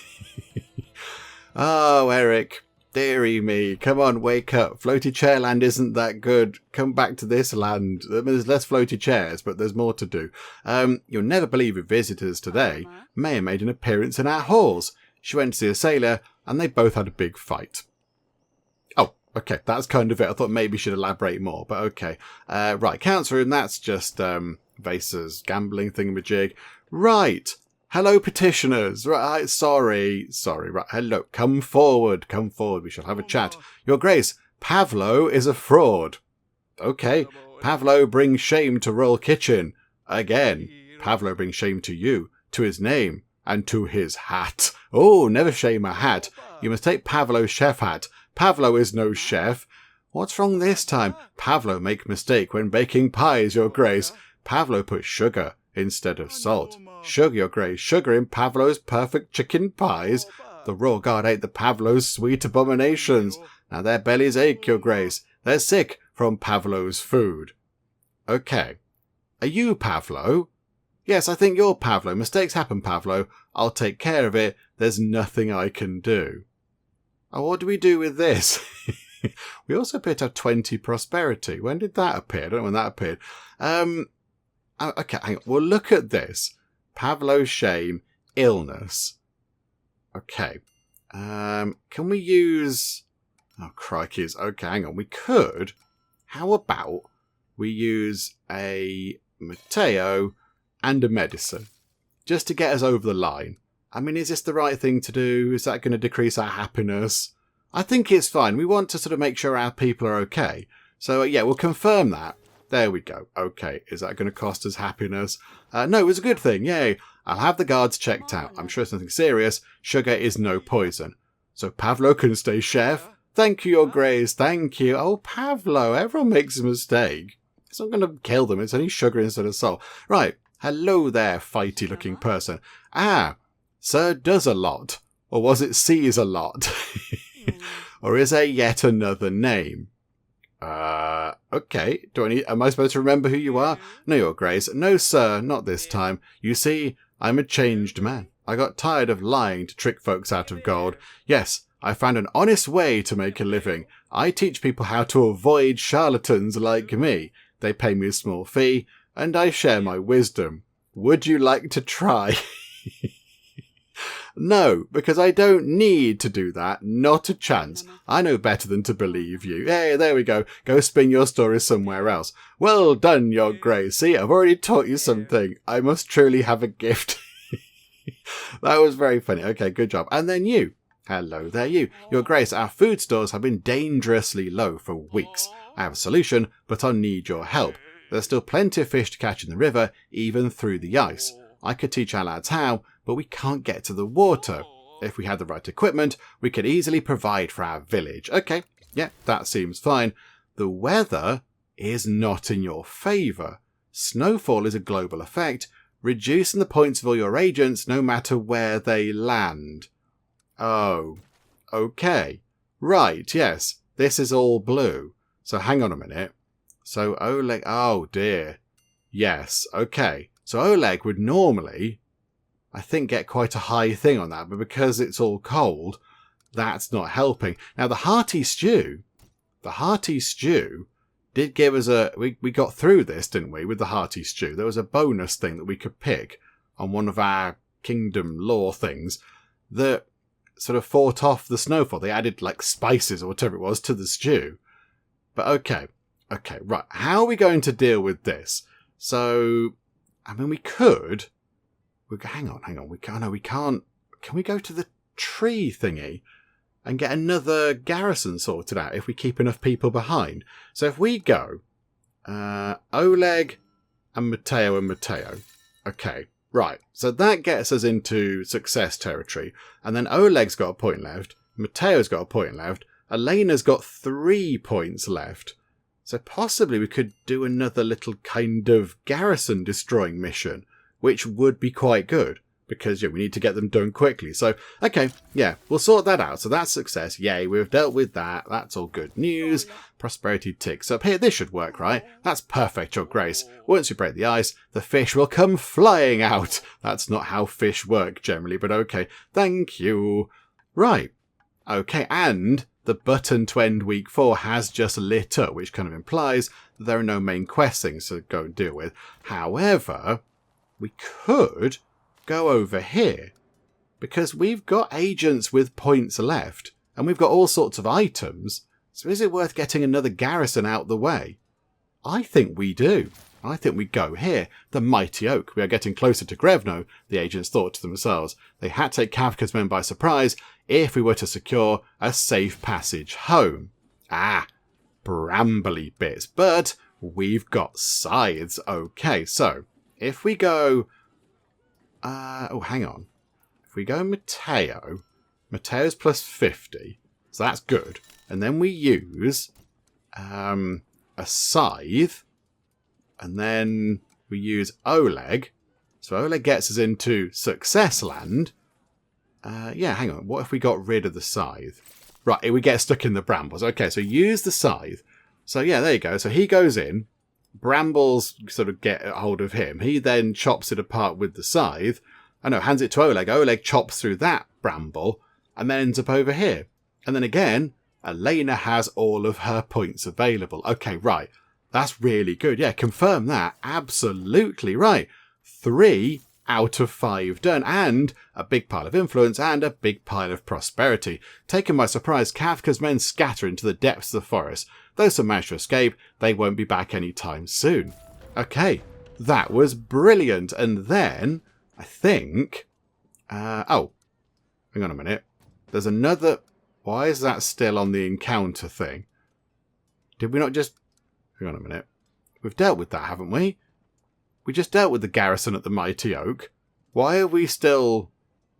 Oh, Eryk. Deary me, come on, wake up. Floaty-chair land isn't that good. Come back to this land. There's less floaty chairs, but there's more to do. You'll never believe your visitors today. Maya made an appearance in our halls. She went to see Asalia, and they both had a big fight. Oh, okay, that's kind of it. I thought maybe she'd elaborate more, but okay. Right, council room, that's just Vasa's gambling thingamajig. Right. Hello, petitioners. Right, sorry. Right, hello. Come forward. We shall have a chat. Your Grace, Pavlo is a fraud. Okay. Pavlo brings shame to Royal Kitchen. Again. Pavlo brings shame to you, to his name, and to his hat. Oh, never shame a hat. You must take Pavlo's chef hat. Pavlo is no chef. What's wrong this time? Pavlo make mistake when baking pies, Your Grace. Pavlo put sugar instead of salt. Sugar, Your Grace. Sugar in Pavlo's perfect chicken pies. The Royal Guard ate the Pavlo's sweet abominations. Now their bellies ache, Your Grace. They're sick from Pavlo's food. Okay. Are you Pavlo? Yes, I think you're Pavlo. Mistakes happen, Pavlo. I'll take care of it. There's nothing I can do. Oh, what do we do with this? We also appear to have 20 prosperity. When did that appear? I don't know when that appeared. Okay, hang on. Well, look at this. Pavlo's shame, illness. Okay. Can we use... Oh, crikeys. Okay, hang on. We could... How about we use a Matteo and a medicine? Just to get us over the line. I mean, is this the right thing to do? Is that going to decrease our happiness? I think it's fine. We want to sort of make sure our people are okay. So, yeah, we'll confirm that. There we go. Okay, is that going to cost us happiness? No, it was a good thing. Yay. I'll have the guards checked out. I'm sure it's nothing serious. Sugar is no poison. So Pavlo can stay chef. Thank you, Your Grace. Thank you. Oh, Pavlo, everyone makes a mistake. It's not going to kill them. It's only sugar instead of salt. Right. Hello there, fighty-looking person. Ah, Sir does a lot. Or was it sees a lot? Or is there yet another name? Okay. Am I supposed to remember who you are? No, Your Grace. No, sir, not this time. You see, I'm a changed man. I got tired of lying to trick folks out of gold. Yes, I found an honest way to make a living. I teach people how to avoid charlatans like me. They pay me a small fee, and I share my wisdom. Would you like to try? No, because I don't need to do that. Not a chance. I know better than to believe you. Hey, there we go. Go spin your story somewhere else. Well done, Your Grace. See, I've already taught you something. I must truly have a gift. That was very funny. Okay, good job. And then you. Hello there, you. Your Grace, our food stores have been dangerously low for weeks. I have a solution, but I'll need your help. There's still plenty of fish to catch in the river, even through the ice. I could teach our lads how, but we can't get to the water. If we had the right equipment, we could easily provide for our village. Okay, yeah, that seems fine. The weather is not in your favour. Snowfall is a global effect, reducing the points of all your agents no matter where they land. Oh, okay. Right, yes, this is all blue. So hang on a minute. So Oleg, oh dear. Yes, okay. So Oleg would normally, I think, get quite a high thing on that, but because it's all cold, that's not helping. Now the hearty stew did give us we got through this, didn't we, with the hearty stew. There was a bonus thing that we could pick on one of our kingdom lore things that sort of fought off the snowfall. They added like spices or whatever it was to the stew. But okay, right. How are we going to deal with this? So, I mean, we could. Hang on. We can't. Can we go to the tree thingy and get another garrison sorted out if we keep enough people behind? So if we go, Oleg and Matteo. Okay, right. So that gets us into success territory. And then Oleg's got a point left. Matteo's got a point left. Elena's got 3 points left. So possibly we could do another little kind of garrison destroying mission, which would be quite good, because we need to get them done quickly. So, okay, yeah, we'll sort that out. So that's success. Yay, we've dealt with that. That's all good news. Prosperity ticks up here. This should work, right? That's perfect, Your Grace. Once you break the ice, the fish will come flying out. That's not how fish work generally, but okay. Thank you. Right. Okay, and the button to end week 4 has just lit up, which kind of implies that there are no main quest things to go and deal with. However, we could go over here, because we've got agents with points left, and we've got all sorts of items. So is it worth getting another garrison out the way? I think we do. I think we go here. The mighty oak. We are getting closer to Grevno, the agents thought to themselves. They had to take Kavka's men by surprise if we were to secure a safe passage home. Ah, brambly bits. But we've got scythes. Okay, so if we go... oh, hang on. If we go Mateo's plus 50. So that's good. And then we use a scythe. And then we use Oleg. So Oleg gets us into Success Land. Yeah, hang on. What if we got rid of the scythe? Right, we get stuck in the brambles. Okay, so use the scythe. So yeah, there you go. So he goes in. Brambles sort of get a hold of him. He then chops it apart with the scythe. I know, hands it to Oleg. Oleg chops through that bramble and then ends up over here. And then again, Elena has all of her points available. Okay, right. That's really good. Yeah, confirm that. Absolutely right. 3 out of 5 done. And a big pile of influence and a big pile of prosperity. Taken by surprise, Kavka's men scatter into the depths of the forest. Though some manage to escape, they won't be back anytime soon. Okay, that was brilliant. And then, I think... oh, hang on a minute. There's another... Why is that still on the encounter thing? Did we not just... Hang on a minute. We've dealt with that, haven't we? We just dealt with the garrison at the Mighty Oak. Why are we still...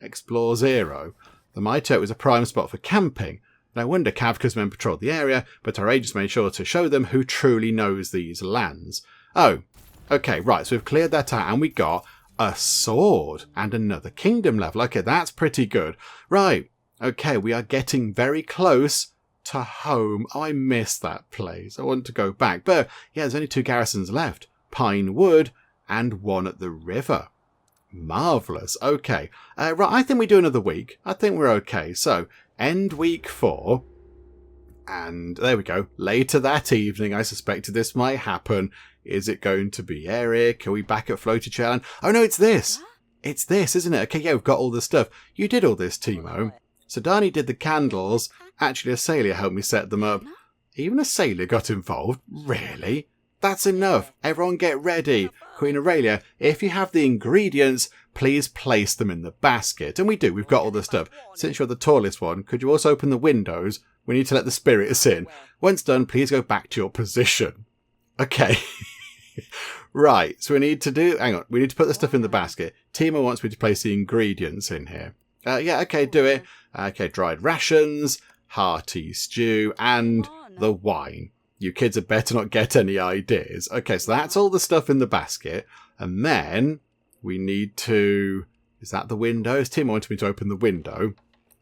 Explore 0? The Mighty Oak was a prime spot for camping. No wonder Kavka's men patrolled the area, but our agents made sure to show them who truly knows these lands. Oh, okay, right, so we've cleared that out and we got a sword and another kingdom level. Okay, that's pretty good. Right, okay, we are getting very close to home. Oh, I miss that place. I want to go back. But yeah, there's only 2 garrisons left. Pine Wood and 1 at the river. Marvellous. Okay. Right, I think we do another week. I think we're okay. So, end week 4. And there we go. Later that evening, I suspected this might happen. Is it going to be Eryk? Are we back at floaty-chair? Oh no, it's this. It's this, isn't it? Okay, yeah, we've got all the stuff. You did all this, Tymo. Cedani did the candles. Actually, Asalia helped me set them up. Even Asalia got involved? Really? That's enough. Everyone get ready. Queen Aurelia, if you have the ingredients, please place them in the basket. And we do. We've got all the stuff. Since you're the tallest one, could you also open the windows? We need to let the spirits in. Once done, please go back to your position. Okay. Right. So we need to do... Hang on. We need to put the stuff in the basket. Tymo wants me to place the ingredients in here. Yeah, okay, do it. Okay, dried rations, hearty stew, and the wine. You kids had better not get any ideas. Okay, so that's all the stuff in the basket. And then we need to... Is that the windows? Tim wanted me to open the window.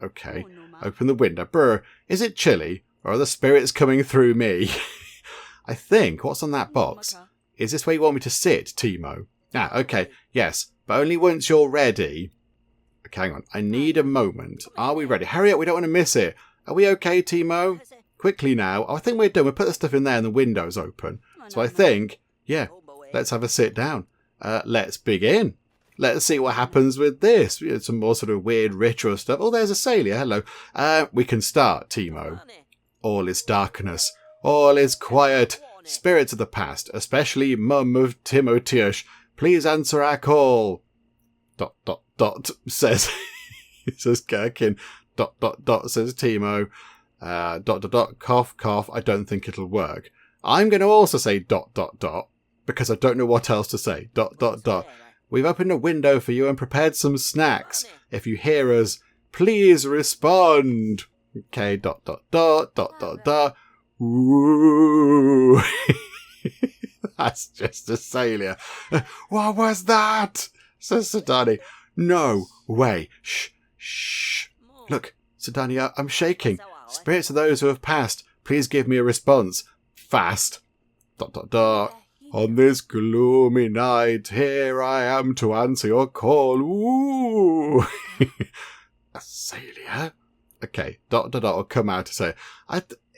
Okay, open the window. Brr, is it chilly? Or are the spirits coming through me? I think, what's on that box? Is this where you want me to sit, Tymo? Ah, okay, yes, but only once you're ready. Okay, hang on. I need a moment. Are we ready? Hurry up, we don't want to miss it. Are we okay, Tymo? Quickly now. Oh, I think we're done. We'll put the stuff in there and the window's open. So I think, yeah, let's have a sit down. Let's begin. Let's see what happens with this. Some more sort of weird ritual stuff. Oh, there's Asalia. Hello. We can start, Tymo. All is darkness. All is quiet. Spirits of the past, especially Mum of Timotheus, please answer our call. ... says says Gherkin. ... says Tymo. ... cough, cough. I don't think it'll work. I'm going to also say ... because I don't know what else to say. ... We've opened a window for you and prepared some snacks. If you hear us, please respond. Okay, ... Ooh. That's just Asalia. What was that? Says Cedani. No way. Shh. Look, Cedani, I'm shaking. Spirits of those who have passed, please give me a response. Fast. ... On this gloomy night, here I am to answer your call. Ooh. Asalia? Okay, ... will come out to say,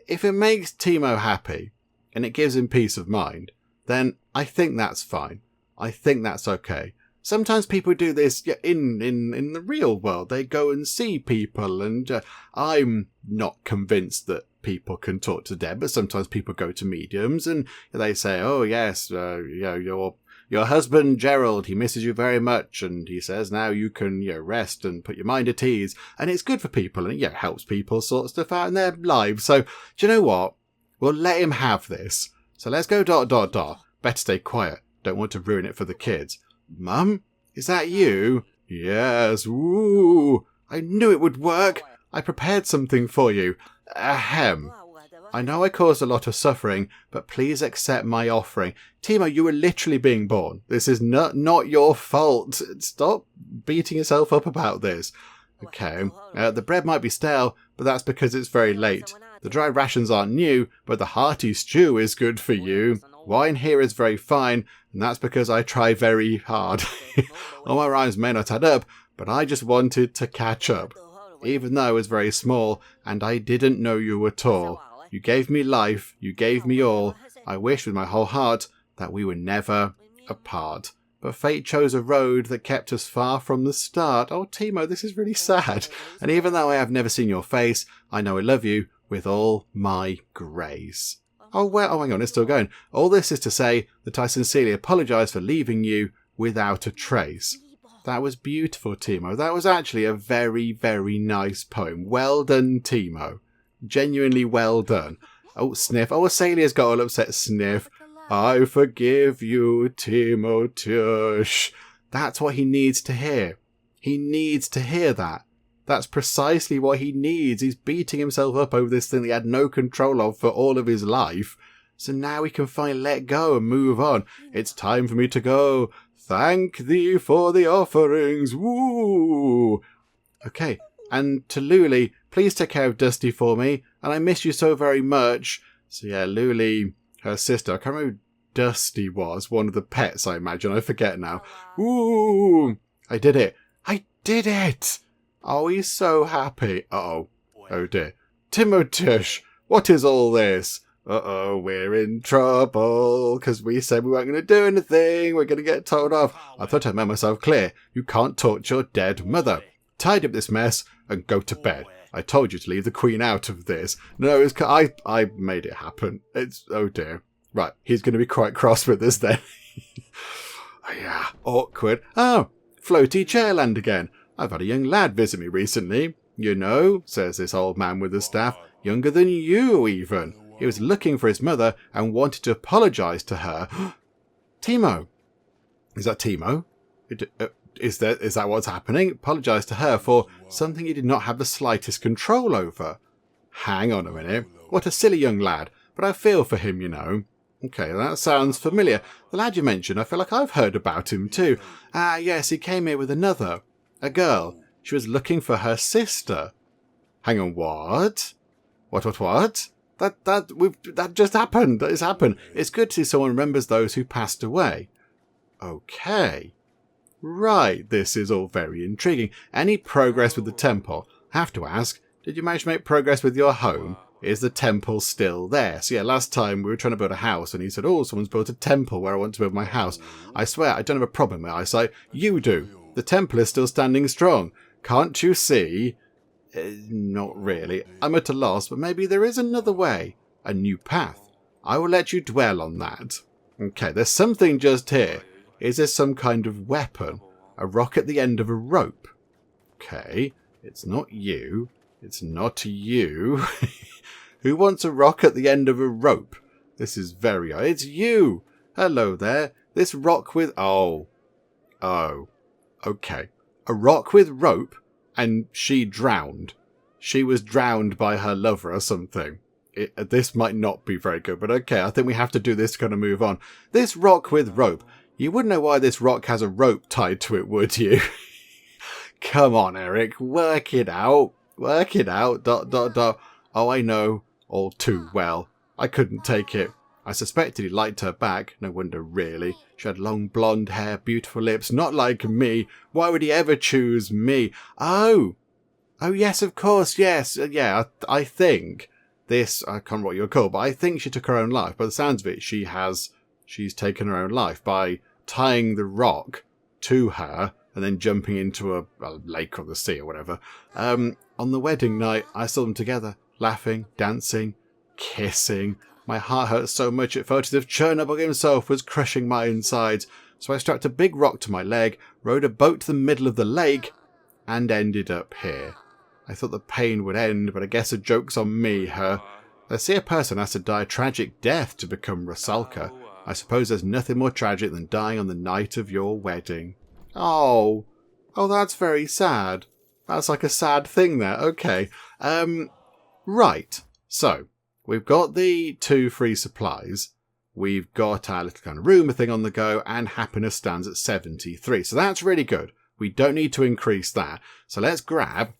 if it makes Tymo happy, and it gives him peace of mind, then I think that's fine. I think that's okay. Sometimes people do this in the real world. They go and see people, and I'm not convinced that people can talk to dead, but sometimes people go to mediums and they say, oh yes, your husband Gerald, he misses you very much, and he says now you can rest and put your mind at ease, and it's good for people, and it helps people sort stuff out in their lives. So do you know what? We'll let him have this. So let's go ... Better stay quiet. Don't want to ruin it for the kids. Mum, is that you? Yes. Woo! I knew it would work. I prepared something for you. Ahem. I know I caused a lot of suffering, but please accept my offering. Tymo, you were literally being born. This is not your fault. Stop beating yourself up about this. Okay, the bread might be stale, but that's because it's very late. The dry rations aren't new, but the hearty stew is good for you. Wine here is very fine, and that's because I try very hard. All my rhymes may not add up, but I just wanted to catch up. Even though I was very small, and I didn't know you at all. You gave me life, you gave me all. I wish with my whole heart that we were never apart. But fate chose a road that kept us far from the start. Oh, Tymo, this is really sad. And even though I have never seen your face, I know I love you with all my grace. Oh, well, hang on, it's still going. All this is to say that I sincerely apologise for leaving you without a trace. That was beautiful, Tymo. That was actually a very, very nice poem. Well done, Tymo. Genuinely well done. Oh, sniff. Oh, Asalia's got all upset. Sniff. I forgive you, Timotush. That's what he needs to hear. He needs to hear that. That's precisely what he needs. He's beating himself up over this thing that he had no control of for all of his life. So now he can finally let go and move on. It's time for me to go. Thank thee for the offerings. Woo! Okay. And to Luli, please take care of Dusty for me. And I miss you so very much. So yeah, Luli, her sister. I can't remember who Dusty was. One of the pets, I imagine. I forget now. Woo! I did it. I did it! Oh, he's so happy. Uh-oh. Oh dear. Timotush, what is all this? Uh-oh, we're in trouble, because we said we weren't going to do anything. We're going to get told off. I thought I made myself clear. You can't torture your dead mother. Tidy up this mess and go to bed. I told you to leave the Queen out of this. No, it's I made it happen. It's, oh dear. Right, he's going to be quite cross with us then. Yeah, awkward. Oh, floaty-chair land again. I've had a young lad visit me recently. You know, says this old man with the staff, younger than you even. He was looking for his mother and wanted to apologise to her. Tymo. Is that Tymo? Is that what's happening? Apologise to her for something he did not have the slightest control over. Hang on a minute. What a silly young lad. But I feel for him, you know. Okay, that sounds familiar. The lad you mentioned, I feel like I've heard about him too. Ah, yes, he came here with another. A girl. She was looking for her sister. Hang on, what? What? That just happened. That has happened. It's good to see someone remembers those who passed away. Okay. Right, this is all very intriguing. Any progress with the temple? Have to ask, did you manage to make progress with your home? Is the temple still there? So yeah, last time we were trying to build a house and he said, oh, someone's built a temple where I want to build my house. I swear, I don't have a problem with eyesight. You do. The temple is still standing strong. Can't you see? Not really. I'm at a loss, but maybe there is another way. A new path. I will let you dwell on that. Okay, there's something just here. Is this some kind of weapon? A rock at the end of a rope. Okay, it's not you. It's not you. Who wants a rock at the end of a rope? This is very odd. It's you. Hello there. This rock with... Oh. Okay. A rock with rope, and she drowned. She was drowned by her lover or something. This might not be very good, but okay, I think we have to do this to kind of move on. This rock with rope. You wouldn't know why this rock has a rope tied to it, would you? Come on, Eryk. Work it out. Work it out. ... Oh, I know. All too well. I couldn't take it. I suspected he liked her back. No wonder, really. She had long blonde hair, beautiful lips, not like me. Why would he ever choose me? Oh, yes, of course, yes. Yeah, I think this, I can't remember what you're called, but I think she took her own life. By the sounds of it, she's taken her own life by tying the rock to her and then jumping into a lake or the sea or whatever. On the wedding night, I saw them together. laughing, dancing, kissing. My heart hurt so much it felt as if Chernobyl himself was crushing my insides. So I strapped a big rock to my leg, rowed a boat to the middle of the lake, and ended up here. I thought the pain would end, but I guess the joke's on me, huh? I see a person has to die a tragic death to become Rusalka. I suppose there's nothing more tragic than dying on the night of your wedding. Oh, that's very sad. That's like a sad thing there. Okay. Right. So, we've got the 2 free supplies. We've got our little kind of rumour thing on the go, and happiness stands at 73. So that's really good. We don't need to increase that. So let's grab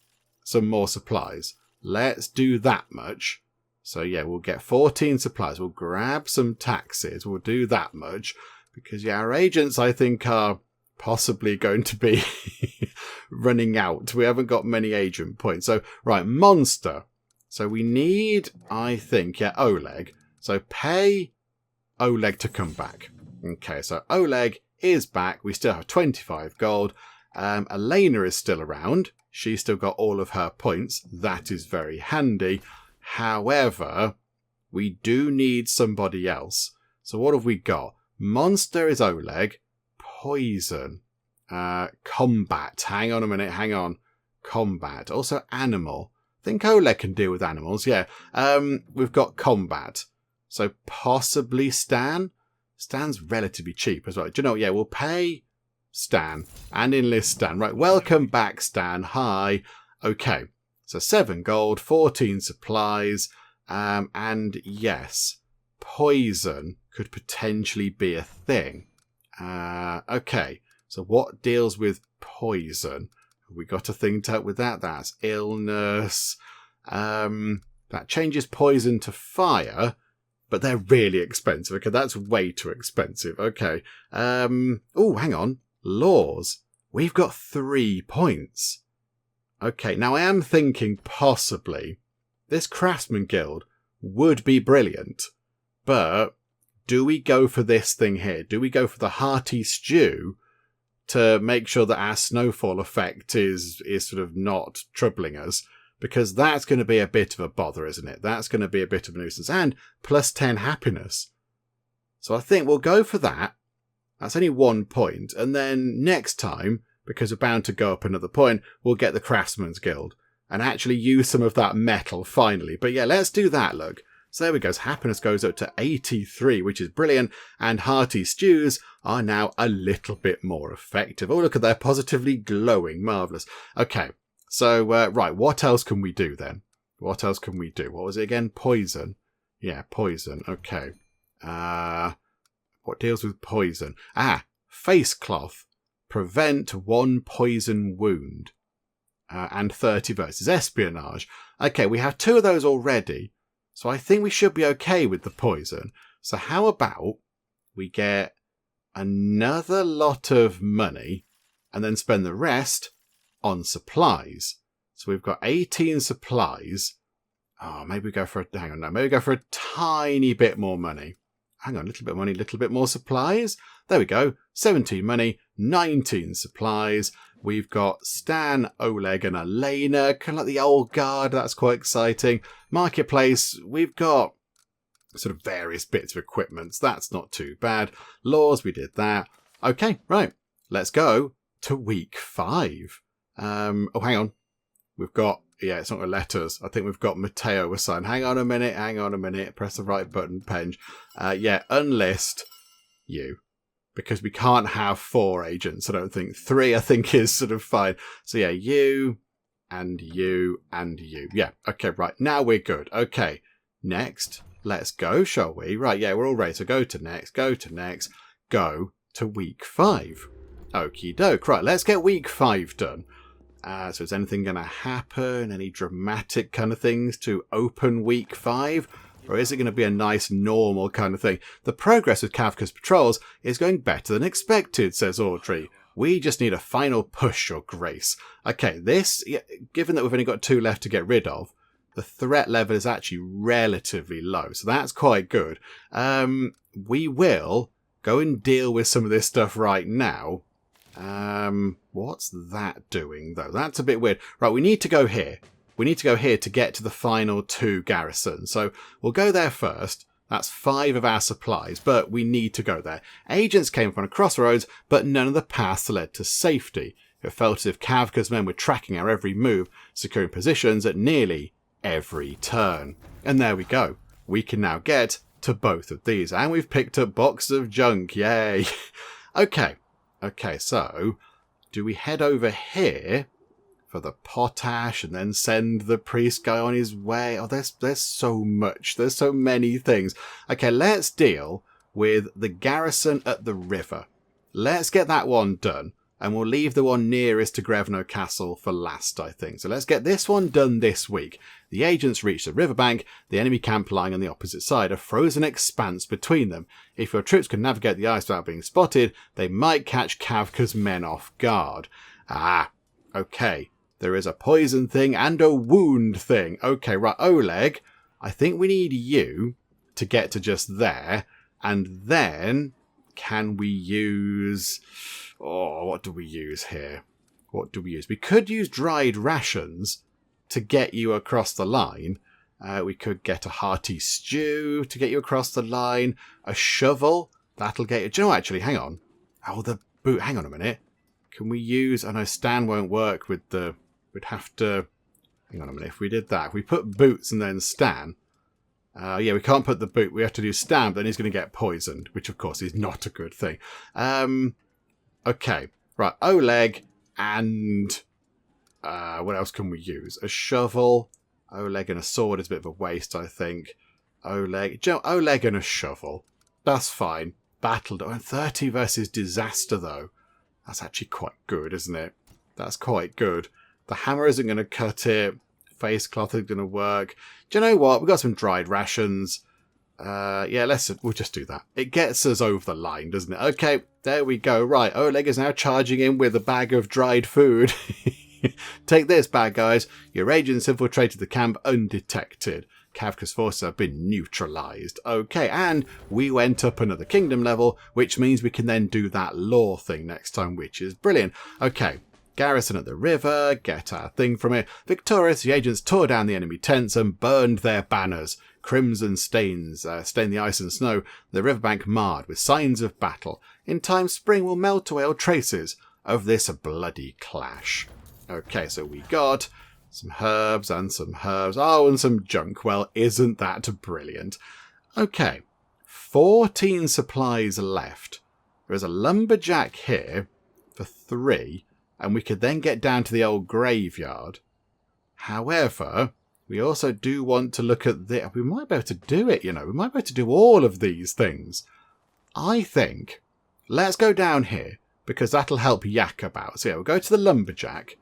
some more supplies. Let's do that much. So yeah, we'll get 14 supplies. We'll grab some taxes. We'll do that much. Because yeah, our agents, I think, are possibly going to be running out. We haven't got many agent points. So, right, monster. So we need, I think, yeah, Oleg. So pay Oleg to come back. Okay, so Oleg is back. We still have 25 gold. Elena is still around. She's still got all of her points. That is very handy. However, we do need somebody else. So what have we got? Monster is Oleg. Poison. Combat. Hang on a minute. Hang on. Combat. Also animal. I think Oleg can deal with animals. Yeah. We've got combat. So possibly Stan. Stan's relatively cheap as well. Do you know what? Yeah, we'll pay Stan and enlist Stan. Right. Welcome back, Stan. Hi. Okay. So 7 gold, 14 supplies, and yes, poison could potentially be a thing. Okay, so what deals with poison? Have we got a thing to help with that? That's illness. That changes poison to fire, but they're really expensive. Okay, that's way too expensive. Okay. Oh, hang on. Laws. We've got 3 points. Okay, now I am thinking possibly this Craftsman Guild would be brilliant, but do we go for this thing here? Do we go for the hearty stew to make sure that our snowfall effect is sort of not troubling us? Because that's going to be a bit of a bother, isn't it? That's going to be a bit of a nuisance. And plus 10 happiness. So I think we'll go for that. That's only 1 point. And then next time, because we're bound to go up another point, we'll get the Craftsman's Guild and actually use some of that metal finally. But yeah, let's do that, look. So there we go. So happiness goes up to 83, which is brilliant. And hearty stews are now a little bit more effective. Oh, look at that. Positively glowing. Marvellous. Okay. So, right. What else can we do then? What else can we do? What was it again? Poison. Yeah, poison. Okay. What deals with poison? Face cloth. Prevent 1 poison wound. And 30 versus espionage. Okay, we have 2 of those already. So I think we should be okay with the poison. So how about we get another lot of money and then spend the rest on supplies. So we've got 18 supplies. Oh, maybe we go for a... Hang on, no. Maybe we go for a tiny bit more money. Hang on, a little bit of money, a little bit more supplies. There we go. 17 money, 19 supplies. We've got Stan, Oleg and Elena. Kind of like the old guard. That's quite exciting. Marketplace, we've got sort of various bits of equipment. That's not too bad. Laws, we did that. Okay, right. Let's go to week 5. Oh, hang on. We've got... Yeah, it's not the letters. I think we've got Matteo assigned. Hang on a minute. Press the right button, Penge. Yeah, unlist you. Because we can't have 4 agents, I don't think. 3, I think, is sort of fine. So yeah, you, and you, and you. Yeah, okay, right. Now we're good. Okay, next. Let's go, shall we? Right, yeah, we're all ready. So go to next, go to week 5. Okie doke. Right, let's get week 5 done. So is anything going to happen? Any dramatic kind of things to open week 5? Or is it going to be a nice normal kind of thing? The progress with Kavka's patrols is going better than expected, says Audrey. We just need a final push, Your Grace. Okay, this, given that we've only got 2 left to get rid of, the threat level is actually relatively low. So that's quite good. We will go and deal with some of this stuff right now. What's that doing, though? That's a bit weird. Right, we need to go here. we need to go here to get to the final 2 garrisons. So we'll go there first. That's 5 of our supplies, but we need to go there. Agents came from a crossroads, but none of the paths led to safety. It felt as if Kavka's men were tracking our every move, securing positions at nearly every turn. And there we go. We can now get to both of these, and we've picked up box of junk. Yay! Okay, so do we head over here for the potash and then send the priest guy on his way? Oh, there's so much. There's so many things. Okay, let's deal with the garrison at the river. Let's get that one done. And we'll leave the one nearest to Grevno Castle for last, I think. So let's get this one done this week. The agents reach the riverbank, the enemy camp lying on the opposite side, a frozen expanse between them. If your troops can navigate the ice without being spotted, they might catch Kavka's men off guard. Ah, okay. There is a poison thing and a wound thing. Okay, right, Oleg, I think we need you to get to just there. And then, can we use... Oh, what do we use here? What do we use? We could use dried rations to get you across the line. We could get a hearty stew to get you across the line. A shovel, that'll get you... Do you know, actually, hang on. Oh, the boot. Hang on a minute. Can we use... I know Stan won't work with the... We'd have to... Hang on a minute. If we did that, if we put boots and then Stan... yeah, we can't put the boot. We have to do Stan, but then he's going to get poisoned, which, of course, is not a good thing. Okay, right, Oleg and what else can we use? A shovel. Oleg and a sword is a bit of a waste, I think. Oleg and a shovel. That's fine. Battle. 30 versus disaster, though. That's actually quite good, isn't it? That's quite good. The hammer isn't going to cut it. Face cloth isn't going to work. Do you know what? We've got some dried rations. Yeah, we'll just do that. It gets us over the line, doesn't it? Okay, there we go. Right, Oleg is now charging in with a bag of dried food. Take this, bad guys. Your agents infiltrated the camp undetected. Kavka's forces have been neutralized. Okay, and we went up another kingdom level, which means we can then do that law thing next time, which is brilliant. Okay, garrison at the river, get our thing from it. Victorious, the agents tore down the enemy tents and burned their banners. Crimson stains stain the ice and snow, the riverbank marred with signs of battle. In time, spring will melt away all traces of this bloody clash. Okay, so we got some herbs and some herbs. Oh, and some junk. Well, isn't that brilliant? Okay, 14 supplies left. There's a lumberjack here for 3, and we could then get down to the old graveyard. However... we also do want to look at the... We might be able to do it, you know. We might be able to do all of these things. I think... Let's go down here, because that'll help Jakub out. So yeah, we'll go to the lumberjack,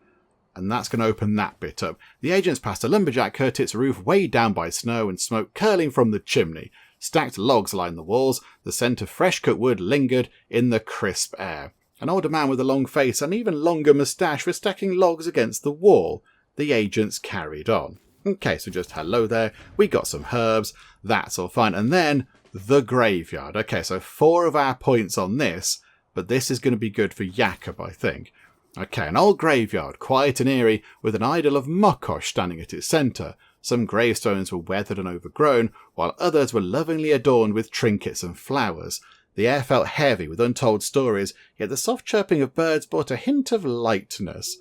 and that's going to open that bit up. The agents passed a lumberjack hut, its roof weighed down by snow and smoke curling from the chimney. Stacked logs lined the walls. The scent of fresh-cut wood lingered in the crisp air. An older man with a long face and even longer moustache was stacking logs against the wall. The agents carried on. Okay, so just hello there. We got some herbs. That's all fine. And then the graveyard. Okay, so 4 of our points on this, but this is going to be good for Jakub, I think. Okay, an old graveyard, quiet and eerie, with an idol of Mokosh standing at its centre. Some gravestones were weathered and overgrown, while others were lovingly adorned with trinkets and flowers. The air felt heavy with untold stories, yet the soft chirping of birds brought a hint of lightness.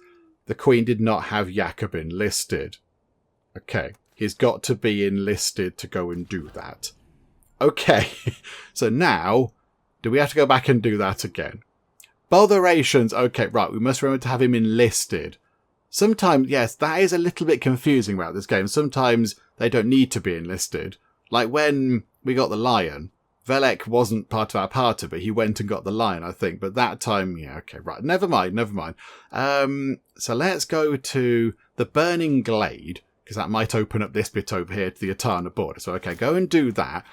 The Queen did not have Jakub enlisted. Okay, he's got to be enlisted to go and do that. Okay, so now, do we have to go back and do that again? Botherations. Okay, right, we must remember to have him enlisted. Sometimes, yes, that is a little bit confusing about this game. Sometimes they don't need to be enlisted. Like when we got the lion, Velek wasn't part of our party, but he went and got the lion, I think. But that time, yeah, okay, right, never mind. So let's go to the Burning Glade, because that might open up this bit over here to the Etana border. So, okay, go and do that.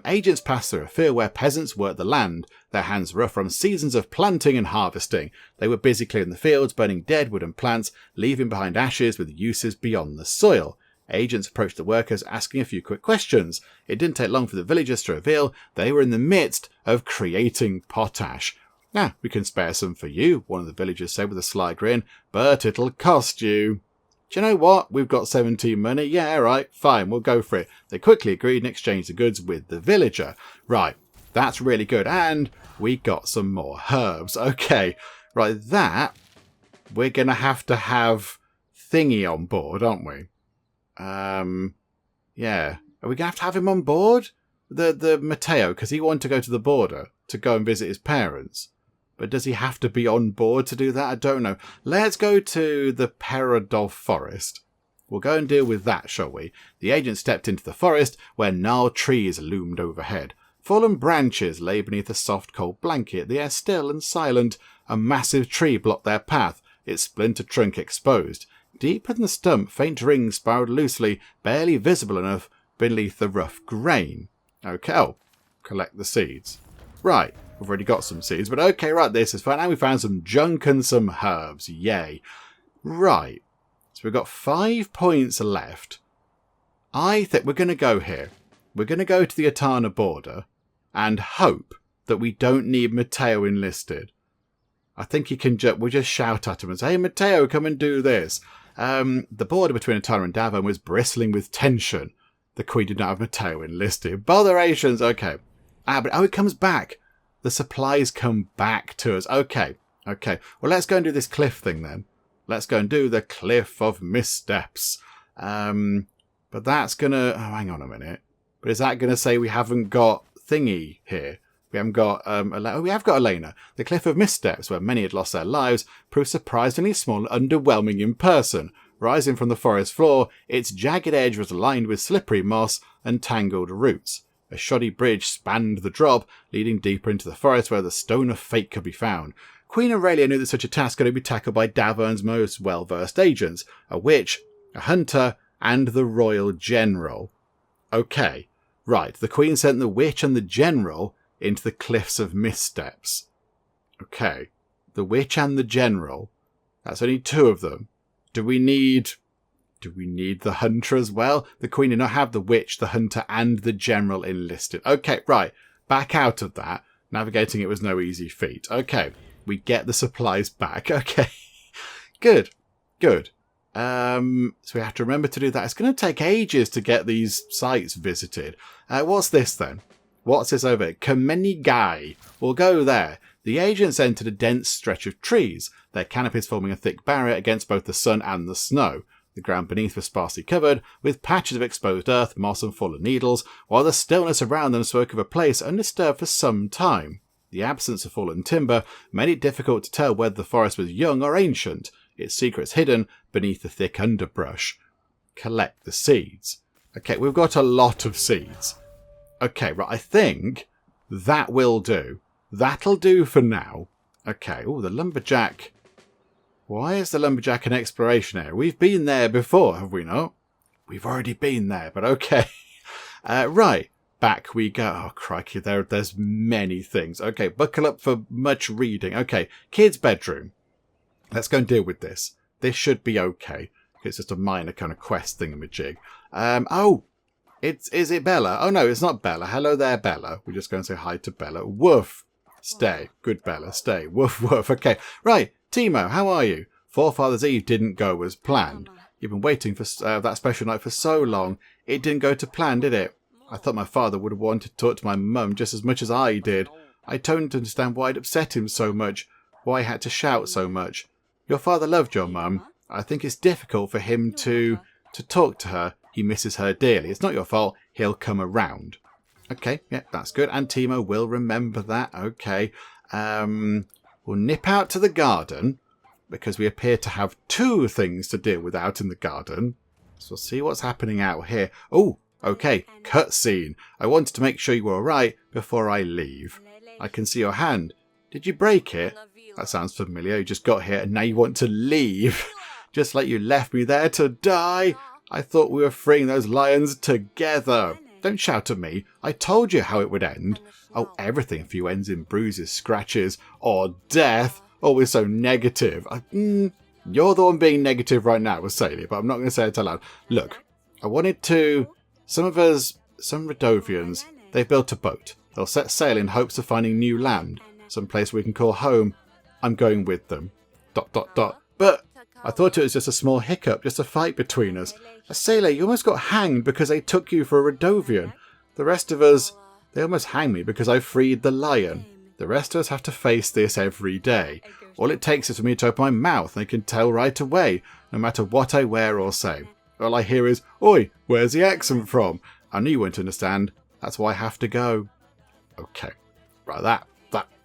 Agents pass through a field where peasants worked the land, their hands rough from seasons of planting and harvesting. They were busy clearing the fields, burning dead wood and plants, leaving behind ashes with uses beyond the soil. Agents approached the workers, asking a few quick questions. It didn't take long for the villagers to reveal they were in the midst of creating potash. We can spare some for you, one of the villagers said with a sly grin, but it'll cost you. Do you know what? We've got 17 money. Yeah, all right, fine, we'll go for it. They quickly agreed and exchanged the goods with the villager. Right, that's really good. And we got some more herbs. Okay, right, that we're going to have Thingy on board, aren't we? Yeah. Are we going to have him on board? The Mateo, because he wanted to go to the border to go and visit his parents. But does he have to be on board to do that? I don't know. Let's go to the Peradov forest. We'll go and deal with that, shall we? The agent stepped into the forest where gnarled trees loomed overhead. Fallen branches lay beneath a soft, cold blanket, the air still and silent. A massive tree blocked their path, its splintered trunk exposed. Deep in the stump, faint rings spiraled loosely, barely visible enough beneath the rough grain. Okay, oh, collect the seeds. Right, we've already got some seeds, but okay, right, this is fine. And we found some junk and some herbs, yay. Right, so we've got 5 points left. I think we're going to go here. We're going to go to the Atana border and hope that we don't need Mateo enlisted. I think he can we'll just shout at him and say, hey, Mateo, come and do this. The border between Atana and Davon was bristling with tension. The Queen did not have Mateo enlisted. Botherations, okay. But it comes back. The supplies come back to us. Okay. Well, let's go and do this cliff thing then. Let's go and do the Cliff of Missteps. But that's going to... Oh, hang on a minute. But is that going to say we haven't got Thingy here? We haven't got... we have got Elena. The Cliff of Missteps, where many had lost their lives, proved surprisingly small and underwhelming in person. Rising from the forest floor, its jagged edge was lined with slippery moss and tangled roots. A shoddy bridge spanned the drop, leading deeper into the forest where the Stone of Fate could be found. Queen Aurelia knew that such a task could be tackled by Davern's most well-versed agents, a witch, a hunter, and the royal general. Okay, right, the Queen sent the witch and the general into the Cliffs of Missteps. Okay, the witch and the general. That's only 2 of them. Do we need the hunter as well? The Queen did not have the witch, the hunter, and the general enlisted. Okay, right. Back out of that. Navigating it was no easy feat. Okay, we get the supplies back. Okay, good. So we have to remember to do that. It's going to take ages to get these sites visited. What's this then? What's this over here? Kamenigai. We'll go there. The agents entered a dense stretch of trees, their canopies forming a thick barrier against both the sun and the snow. The ground beneath was sparsely covered, with patches of exposed earth, moss and fallen needles, while the stillness around them spoke of a place undisturbed for some time. The absence of fallen timber made it difficult to tell whether the forest was young or ancient, its secrets hidden beneath the thick underbrush. Collect the seeds. Okay, we've got a lot of seeds. Okay, right, I think that will do. That'll do for now. Okay, oh, the lumberjack. Why is the lumberjack an exploration area? We've been there before, have we not? We've already been there, but okay. Right, back we go. Oh, crikey, there's many things. Okay, buckle up for much reading. Okay, kid's bedroom. Let's go and deal with this. This should be okay. It's just a minor kind of quest thingamajig. Oh, is it Bella? Oh, no, it's not Bella. Hello there, Bella. We're just going to say hi to Bella. Woof. Stay. Good Bella, stay. Woof, woof. Okay, right. Tymo, how are you? Forefather's Eve didn't go as planned. You've been waiting for that special night for so long. It didn't go to plan, did it? I thought my father would have wanted to talk to my mum just as much as I did. I don't understand why it upset him so much, why he had to shout so much. Your father loved your mum. I think it's difficult for him to talk to her. He misses her dearly. It's not your fault. He'll come around. Okay, yeah, that's good. And Tymo will remember that. Okay. We'll nip out to the garden because we appear to have 2 things to deal with out in the garden. So we'll see what's happening out here. Oh, okay, cutscene. I wanted to make sure you were all right before I leave. I can see your hand. Did you break it? That sounds familiar. You just got here and now you want to leave. Just like you left me there to die. I thought we were freeing those lions together. Don't shout at me. I told you how it would end. Oh, everything for you ends in bruises, scratches, or death. Always so negative. You're the one being negative right now, Asalia, but I'm not going to say it out loud. Look, I wanted to... Some Radovians, they've built a boat. They'll set sail in hopes of finding new land. Some place we can call home. I'm going with them. ... But I thought it was just a small hiccup, just a fight between us. Asalia, you almost got hanged because they took you for a Radovian. The rest of us, they almost hanged me because I freed the lion. The rest of us have to face this every day. All it takes is for me to open my mouth and they can tell right away, no matter what I wear or say. All I hear is, "Oi, where's the accent from?" I knew you wouldn't understand. That's why I have to go. Okay. Right, that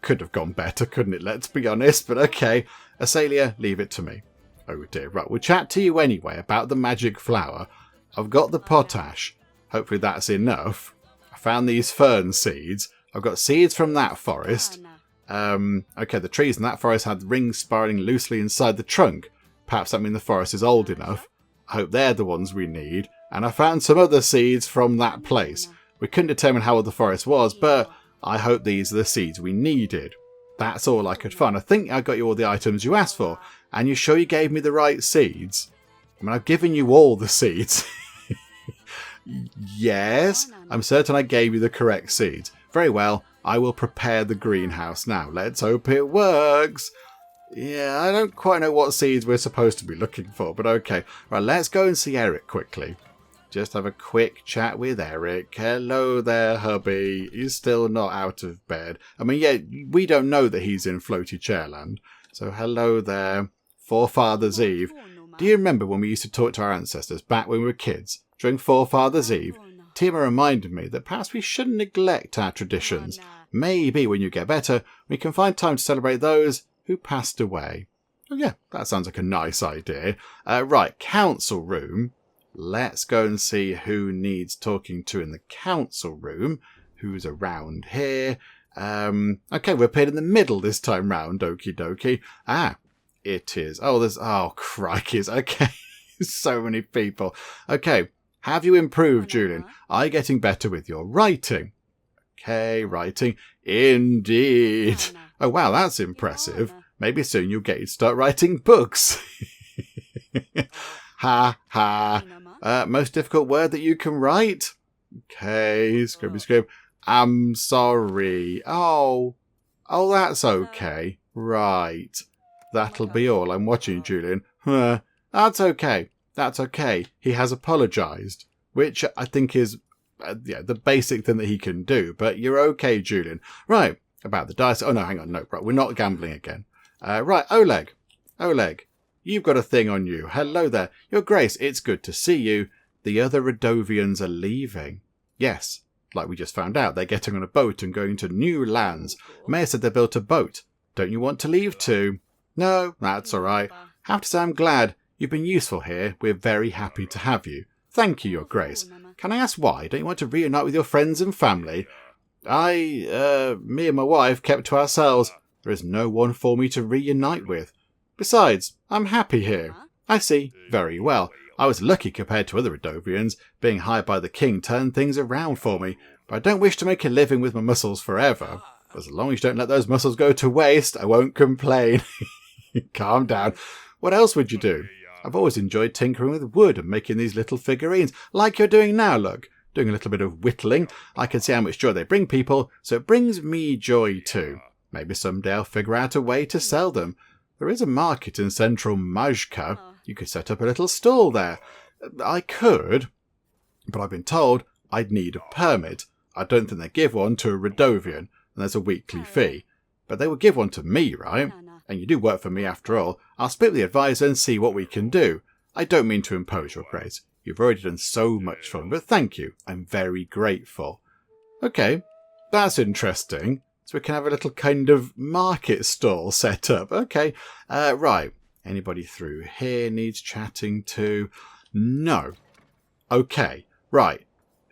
could have gone better, couldn't it? Let's be honest, but okay. Asalia, leave it to me. Oh dear. Right, we'll chat to you anyway about the magic flower. I've got the potash. Hopefully that's enough. I found these fern seeds. I've got seeds from that forest. Okay, the trees in that forest had rings spiraling loosely inside the trunk. Perhaps that means the forest is old enough. I hope they're the ones we need. And I found some other seeds from that place. We couldn't determine how old the forest was, but I hope these are the seeds we needed. That's all I could find. I think I got you all the items you asked for. And you sure you gave me the right seeds? I mean, I've given you all the seeds. Yes, I'm certain I gave you the correct seeds. Very well, I will prepare the greenhouse now. Let's hope it works. Yeah, I don't quite know what seeds we're supposed to be looking for, but okay. Right, let's go and see Eryk quickly. Just have a quick chat with Eryk. Hello there, hubby. He's still not out of bed. I mean, yeah, we don't know that he's in floaty-chair land. So hello there. Forefather's Eve. Do you remember when we used to talk to our ancestors back when we were kids? During Forefather's Eve, Tymo reminded me that perhaps we shouldn't neglect our traditions. Maybe when you get better, we can find time to celebrate those who passed away. Oh yeah, that sounds like a nice idea. Right, council room. Let's go and see who needs talking to in the council room. Who's around here? Okay, we're paired in the middle this time round. Okie dokie. Ah, it is. Oh, crikey. Okay. So many people. Okay. Have you improved, Julian? Are you getting better with your writing? Okay, writing. Indeed. Oh, wow, that's impressive. Maybe soon you'll get you to start writing books. Ha, ha. Most difficult word that you can write? Okay, scribby. I'm sorry. Oh, that's okay. Right. That'll be all. I'm watching you, Julian. That's okay. That's okay. He has apologised, which I think is the basic thing that he can do. But you're okay, Julian. Right, about the dice. Oh, no, hang on. No, right, we're not gambling again. Right, Oleg. Oleg, you've got a thing on you. Hello there. Your Grace, it's good to see you. The other Radovians are leaving. Yes, like we just found out, they're getting on a boat and going to new lands. Mayor said they built a boat. Don't you want to leave too? No, that's all right. Have to say I'm glad. You've been useful here. We're very happy to have you. Thank you, Your Grace. Can I ask why? Don't you want to reunite with your friends and family? Me and my wife kept to ourselves. There is no one for me to reunite with. Besides, I'm happy here. I see. Very well. I was lucky compared to other Radovians. Being hired by the king turned things around for me. But I don't wish to make a living with my muscles forever. As long as you don't let those muscles go to waste, I won't complain. Calm down. What else would you do? I've always enjoyed tinkering with wood and making these little figurines, like you're doing now, look. Doing a little bit of whittling. I can see how much joy they bring people, so it brings me joy too. Maybe someday I'll figure out a way to sell them. There is a market in central Majka. You could set up a little stall there. I could, but I've been told I'd need a permit. I don't think they give one to a Radovian, and there's a weekly fee. But they would give one to me, right? And you do work for me after all. I'll split with the advisor and see what we can do. I don't mean to impose, Your Grace. You've already done so much for me, but thank you. I'm very grateful. Okay, that's interesting. So we can have a little kind of market stall set up. Okay, right. Anybody through here needs chatting to? No. Okay, right.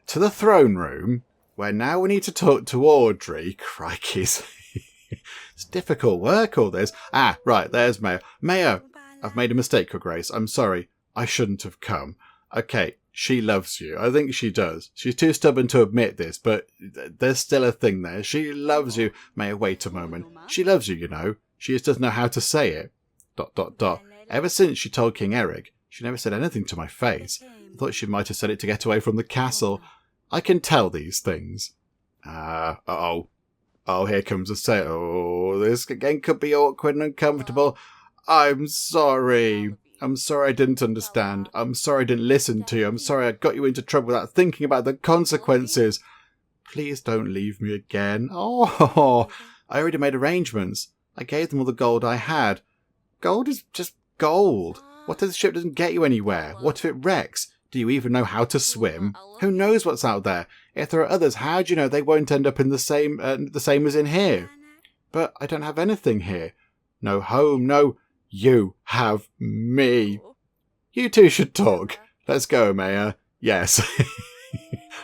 To the throne room, where now we need to talk to Audrey. Crikeys. It's difficult work, all this. Ah, right, there's Mayor. Mayor, I've made a mistake, Your Grace. I'm sorry. I shouldn't have come. Okay, she loves you. I think she does. She's too stubborn to admit this, but there's still a thing there. She loves you. Mayor, wait a moment. She loves you, you know. She just doesn't know how to say it. ... Ever since she told King Eryk, she never said anything to my face. I thought she might have said it to get away from the castle. I can tell these things. Oh, here comes a sale. Oh, this again could be awkward and uncomfortable. I'm sorry. I'm sorry I didn't understand. I'm sorry I didn't listen to you. I'm sorry I got you into trouble without thinking about the consequences. Please don't leave me again. Oh, I already made arrangements. I gave them all the gold I had. Gold is just gold. What if the ship doesn't get you anywhere? What if it wrecks? Do you even know how to swim? Who knows what's out there? If there are others, how do you know they won't end up in the same as in here? But I don't have anything here. No home, no... You have me. You two should talk. Let's go, Mayor. Yes.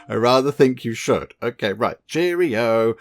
I rather think you should. Okay, right. Cheerio.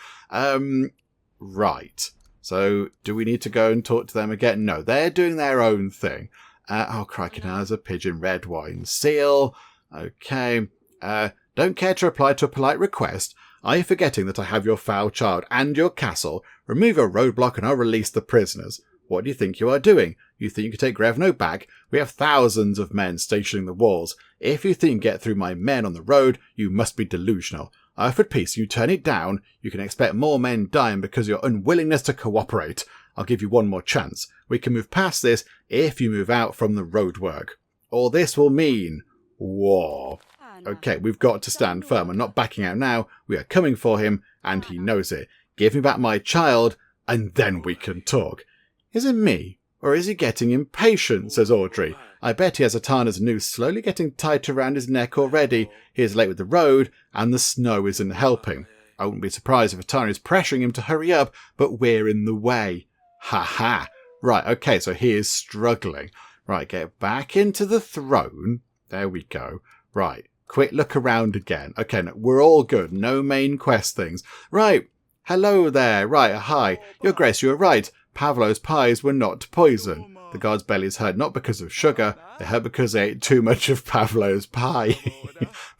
Right. So, do we need to go and talk to them again? No, they're doing their own thing. Oh, crikey, now there's a pigeon red wine seal. Okay. Don't care to reply to a polite request. Are you forgetting that I have your foul child and your castle? Remove your roadblock and I'll release the prisoners. What do you think you are doing? You think you can take Grevno back? We have thousands of men stationing the walls. If you think you can get through my men on the road, you must be delusional. I offered peace, you turn it down. You can expect more men dying because of your unwillingness to cooperate. I'll give you one more chance. We can move past this if you move out from the roadwork. Or this will mean war. Okay, we've got to stand firm and not backing out now. We are coming for him, and he knows it. Give me back my child, and then we can talk. Is it me, or is he getting impatient, says Audrey. I bet he has Atana's noose slowly getting tighter around his neck already. He is late with the road, and the snow isn't helping. I wouldn't be surprised if Atana is pressuring him to hurry up, but we're in the way. Ha ha. Right, okay, so he is struggling. Right, get back into the throne. There we go. Right, quick look around again. Okay, no, we're all good. No main quest things. Right, hello there. Right, hi. Your Grace, you were right. Pavlov's pies were not poison. The guards' bellies hurt not because of sugar, they hurt because they ate too much of Pavlov's pie.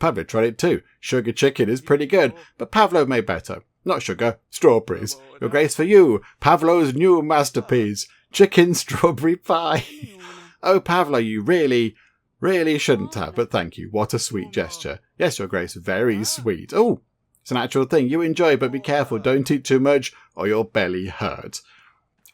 Pavlov tried it too. Sugar chicken is pretty good, but Pavlov made better. Not sugar, strawberries. Your Grace, for you, Pavlov's new masterpiece, chicken strawberry pie. Oh, Pavlov, you really shouldn't have, but thank you. What a sweet gesture. Yes, Your Grace, very sweet. Oh, it's an actual thing. You enjoy, but be careful. Don't eat too much or your belly hurts.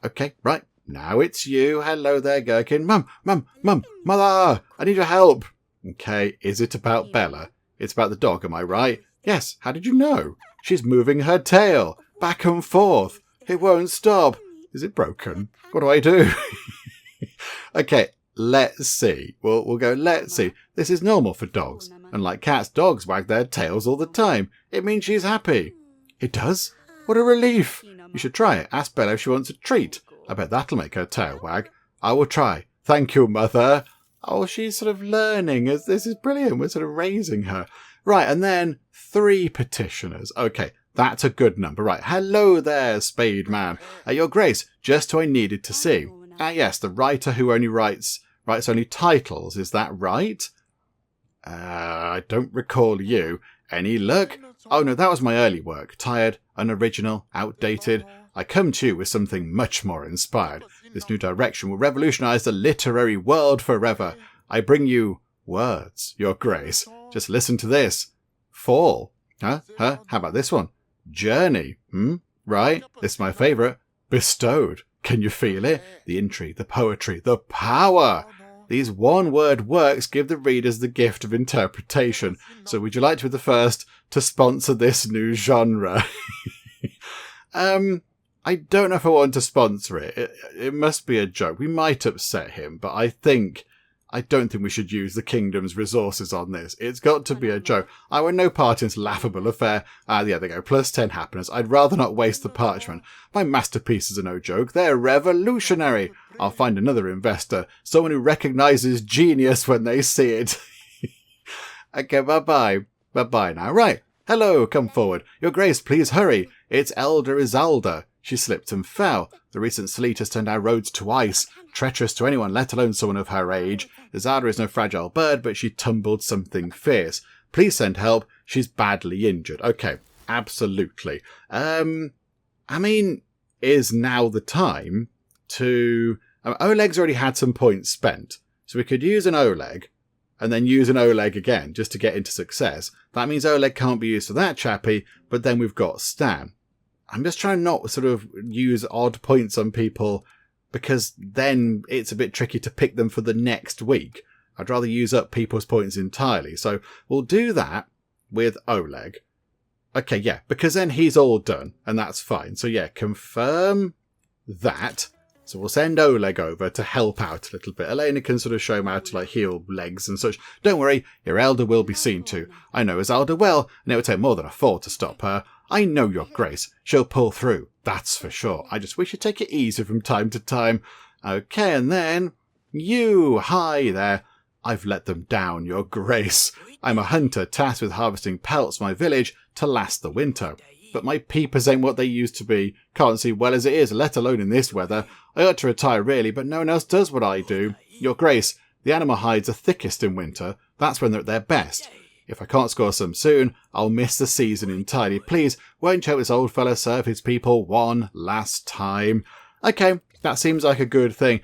Okay, right. Now it's you. Hello there, Gherkin. Mum, Mother, I need your help. Okay, is it about Bella? It's about the dog, am I right? Yes, how did you know? She's moving her tail, back and forth. It won't stop. Is it broken? What do I do? Okay, let's see. We'll go, let's see. This is normal for dogs. Unlike cats, dogs wag their tails all the time. It means she's happy. It does? What a relief. You should try it. Ask Bella if she wants a treat. I bet that'll make her tail wag. I will try. Thank you, Mother. Oh, she's sort of learning. This is brilliant. We're sort of raising her. Right, and then 3 petitioners. Okay, that's a good number. Right, hello there, Spade Man. Your Grace, just who I needed to see. Yes, the writer who only writes only titles. Is that right? I don't recall you. Any luck? Oh no, that was my early work. Tired, unoriginal, outdated. I come to you with something much more inspired. This new direction will revolutionize the literary world forever. I bring you words, Your Grace. Just listen to this. Fall. Huh? How about this one? Journey. Right. This is my favourite. Bestowed. Can you feel it? The intrigue, the poetry, the power. These one-word works give the readers the gift of interpretation. So would you like to be the first to sponsor this new genre? I don't know if I want to sponsor it. It must be a joke. We might upset him, but I don't think we should use the kingdom's resources on this. It's got to be a joke. I want no part in this laughable affair. There they go. Plus 10 happiness. I'd rather not waste the parchment. My masterpieces are no joke. They're revolutionary. I'll find another investor. Someone who recognises genius when they see it. Okay, bye-bye. Bye-bye now. Right. Hello, come forward. Your Grace, please hurry. It's Elder Isalda. She slipped and fell. The recent sleet has turned our roads to ice. Treacherous to anyone, let alone someone of her age. Isalda is no fragile bird, but she tumbled something fierce. Please send help. She's badly injured. Okay, absolutely. Is now the time to... Oleg's already had some points spent. So we could use an Oleg, and then use an Oleg again, just to get into success. That means Oleg can't be used for that chappie, but then we've got Stan. I'm just trying not to sort of use odd points on people because then it's a bit tricky to pick them for the next week. I'd rather use up people's points entirely. So we'll do that with Oleg. Okay, yeah, because then he's all done, and that's fine. So yeah, confirm that. So we'll send Oleg over to help out a little bit. Elena can sort of show him how to heal legs and such. Don't worry, your elder will be seen to. I know Asalia well, and it would take more than a fall to stop her. I know your grace. She'll pull through, that's for sure. I just wish you'd take it easy from time to time. Okay, and then you, hi there. I've let them down, your grace. I'm a hunter tasked with harvesting pelts for my village to last the winter. But my peepers ain't what they used to be. Can't see well as it is, let alone in this weather. I ought to retire really, but no one else does what I do. Your grace, the animal hides are thickest in winter. That's when they're at their best. If I can't score some soon, I'll miss the season entirely. Please, won't you help this old fella serve his people one last time? Okay, that seems like a good thing.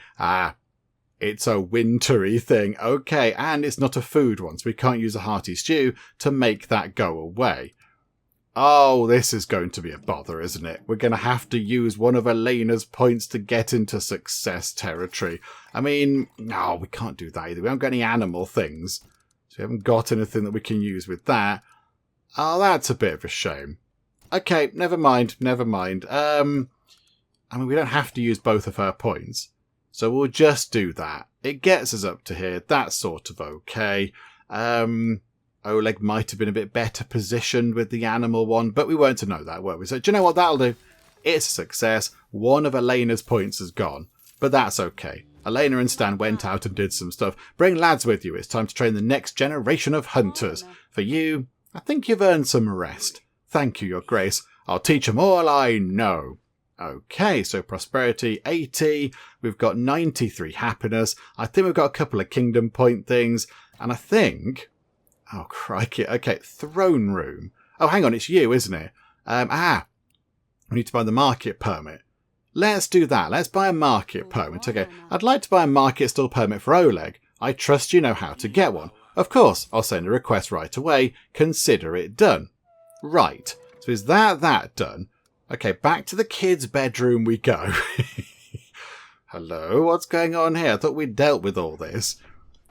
It's a wintry thing. Okay, and it's not a food one, so we can't use a hearty stew to make that go away. Oh, this is going to be a bother, isn't it? We're going to have to use one of Elena's points to get into success territory. I mean, no, we can't do that either. We haven't got any animal things. So we haven't got anything that we can use with that. Oh, that's a bit of a shame. Okay, never mind, never mind. I mean, we don't have to use both of her points. So we'll just do that. It gets us up to here. That's sort of okay. Oleg might have been a bit better positioned with the animal one, but we weren't to know that, were we? So do you know what that'll do? It's a success. One of Elena's points has gone, but that's okay. Elena and Stan went out and did some stuff. Bring lads with you. It's time to train the next generation of hunters. For you, I think you've earned some rest. Thank you, your grace. I'll teach them all I know. Okay, so prosperity 80. We've got 93 happiness. I think we've got a couple of kingdom point things, and I think... Oh, crikey. Okay, throne room. Oh, hang on, it's you, isn't it? We need to buy the market permit. Let's do that. Let's buy a market permit. Okay, I'd like to buy a market stall permit for Oleg. I trust you know how to get one. Of course, I'll send a request right away. Consider it done. Right, so is that done? Okay, back to the kids' bedroom we go. Hello, what's going on here? I thought we'd dealt with all this.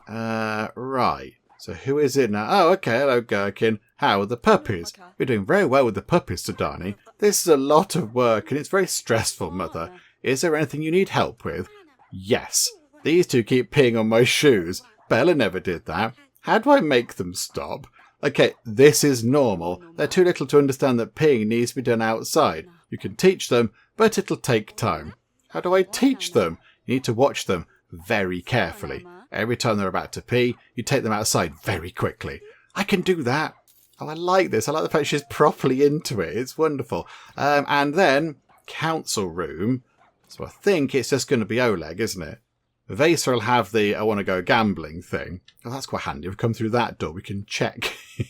Right. So who is it now? Oh, okay. Hello, Gherkin. How are the puppies? We're doing very well with the puppies, Cedani. This is a lot of work and it's very stressful, Mother. Is there anything you need help with? Yes. These two keep peeing on my shoes. Bella never did that. How do I make them stop? Okay, this is normal. They're too little to understand that peeing needs to be done outside. You can teach them, but it'll take time. How do I teach them? You need to watch them very carefully. Every time they're about to pee, you take them outside very quickly. I can do that. Oh, I like this. I like the fact she's properly into it. It's wonderful. And then, council room. So I think it's just going to be Oleg, isn't it? Vesa will have the I want to go gambling thing. Oh, that's quite handy. We've come through that door. We can check. We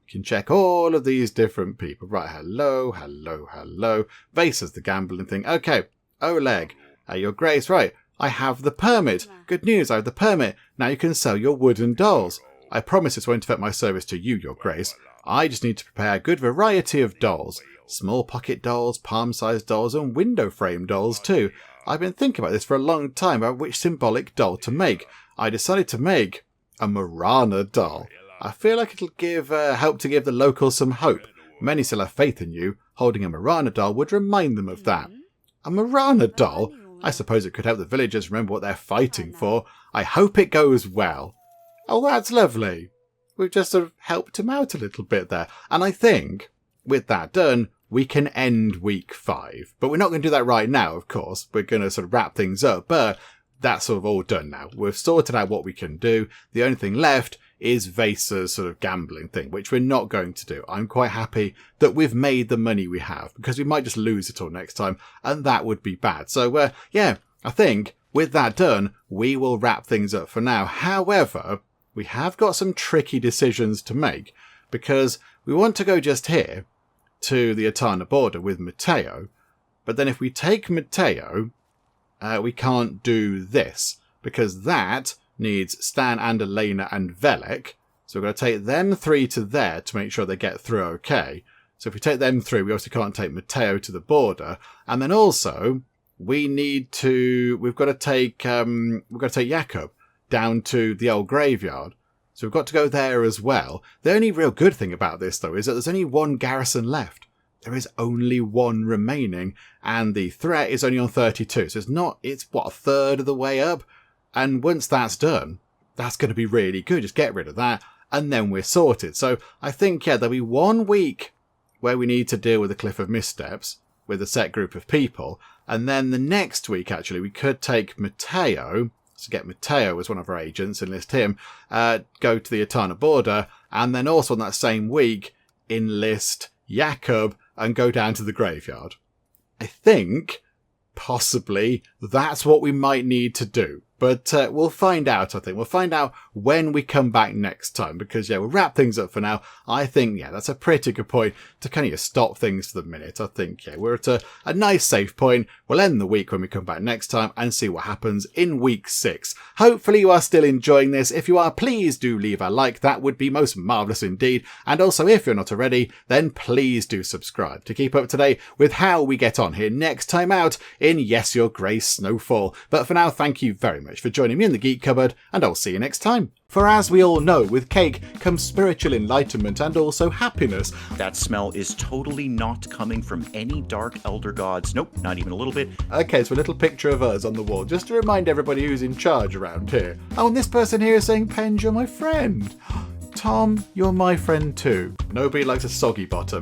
can check all of these different people. Right, hello, hello, hello. Vesa's the gambling thing. Okay, Oleg, your grace, right. I have the permit. Good news, I have the permit. Now you can sell your wooden dolls. I promise this won't affect my service to you, your grace. I just need to prepare a good variety of dolls. Small pocket dolls, palm-sized dolls, and window frame dolls too. I've been thinking about this for a long time about which symbolic doll to make. I decided to make a Marana doll. I feel like it'll help to give the locals some hope. Many still have faith in you. Holding a Marana doll would remind them of that. A Marana doll? I suppose it could help the villagers remember what they're fighting for. I hope it goes well. Oh, that's lovely. We've just sort of helped him out a little bit there. And I think, with that done, we can end week 5. But we're not going to do that right now, of course. We're going to sort of wrap things up. But that's sort of all done now. We've sorted out what we can do. The only thing left is Vesa's sort of gambling thing, which we're not going to do. I'm quite happy that we've made the money we have, because we might just lose it all next time, and that would be bad. So, yeah, I think with that done, we will wrap things up for now. However, we have got some tricky decisions to make, because we want to go just here to the Etana border with Matteo, but then if we take Matteo, we can't do this, because that needs Stan and Elena and Velek. So we're going to take them 3 to there to make sure they get through okay. So if we take them through, we obviously can't take Matteo to the border. And then also, we've got to take Jakub down to the old graveyard. So we've got to go there as well. The only real good thing about this, though, is that there's only one garrison left. There is only one remaining, and the threat is only on 32. So it's a third of the way up. And once that's done, that's going to be really good. Just get rid of that, and then we're sorted. So I think, there'll be 1 week where we need to deal with the Cliff of Missteps with a set group of people. And then the next week, actually, we could take Matteo. So get Matteo as one of our agents, enlist him, go to the Etana border, and then also on that same week, enlist Jakub and go down to the graveyard. I think, possibly, that's what we might need to do. But we'll find out, I think. We'll find out when we come back next time. Because, we'll wrap things up for now. I think, that's a pretty good point to kind of stop things for the minute. I think, we're at a nice safe point. We'll end the week when we come back next time and see what happens in week 6. Hopefully you are still enjoying this. If you are, please do leave a like. That would be most marvellous indeed. And also, if you're not already, then please do subscribe to keep up to date with how we get on here next time out in Yes, Your Grace Snowfall. But for now, thank you very much for joining me in the Geek Cupboard, and I'll see you next time. For as we all know, with cake comes spiritual enlightenment and also happiness. That smell is totally not coming from any dark elder gods. Nope, not even a little bit. Okay, so a little picture of us on the wall, just to remind everybody who's in charge around here. Oh, and this person here is saying, Penge, you're my friend. Tom, you're my friend too. Nobody likes a soggy bottom.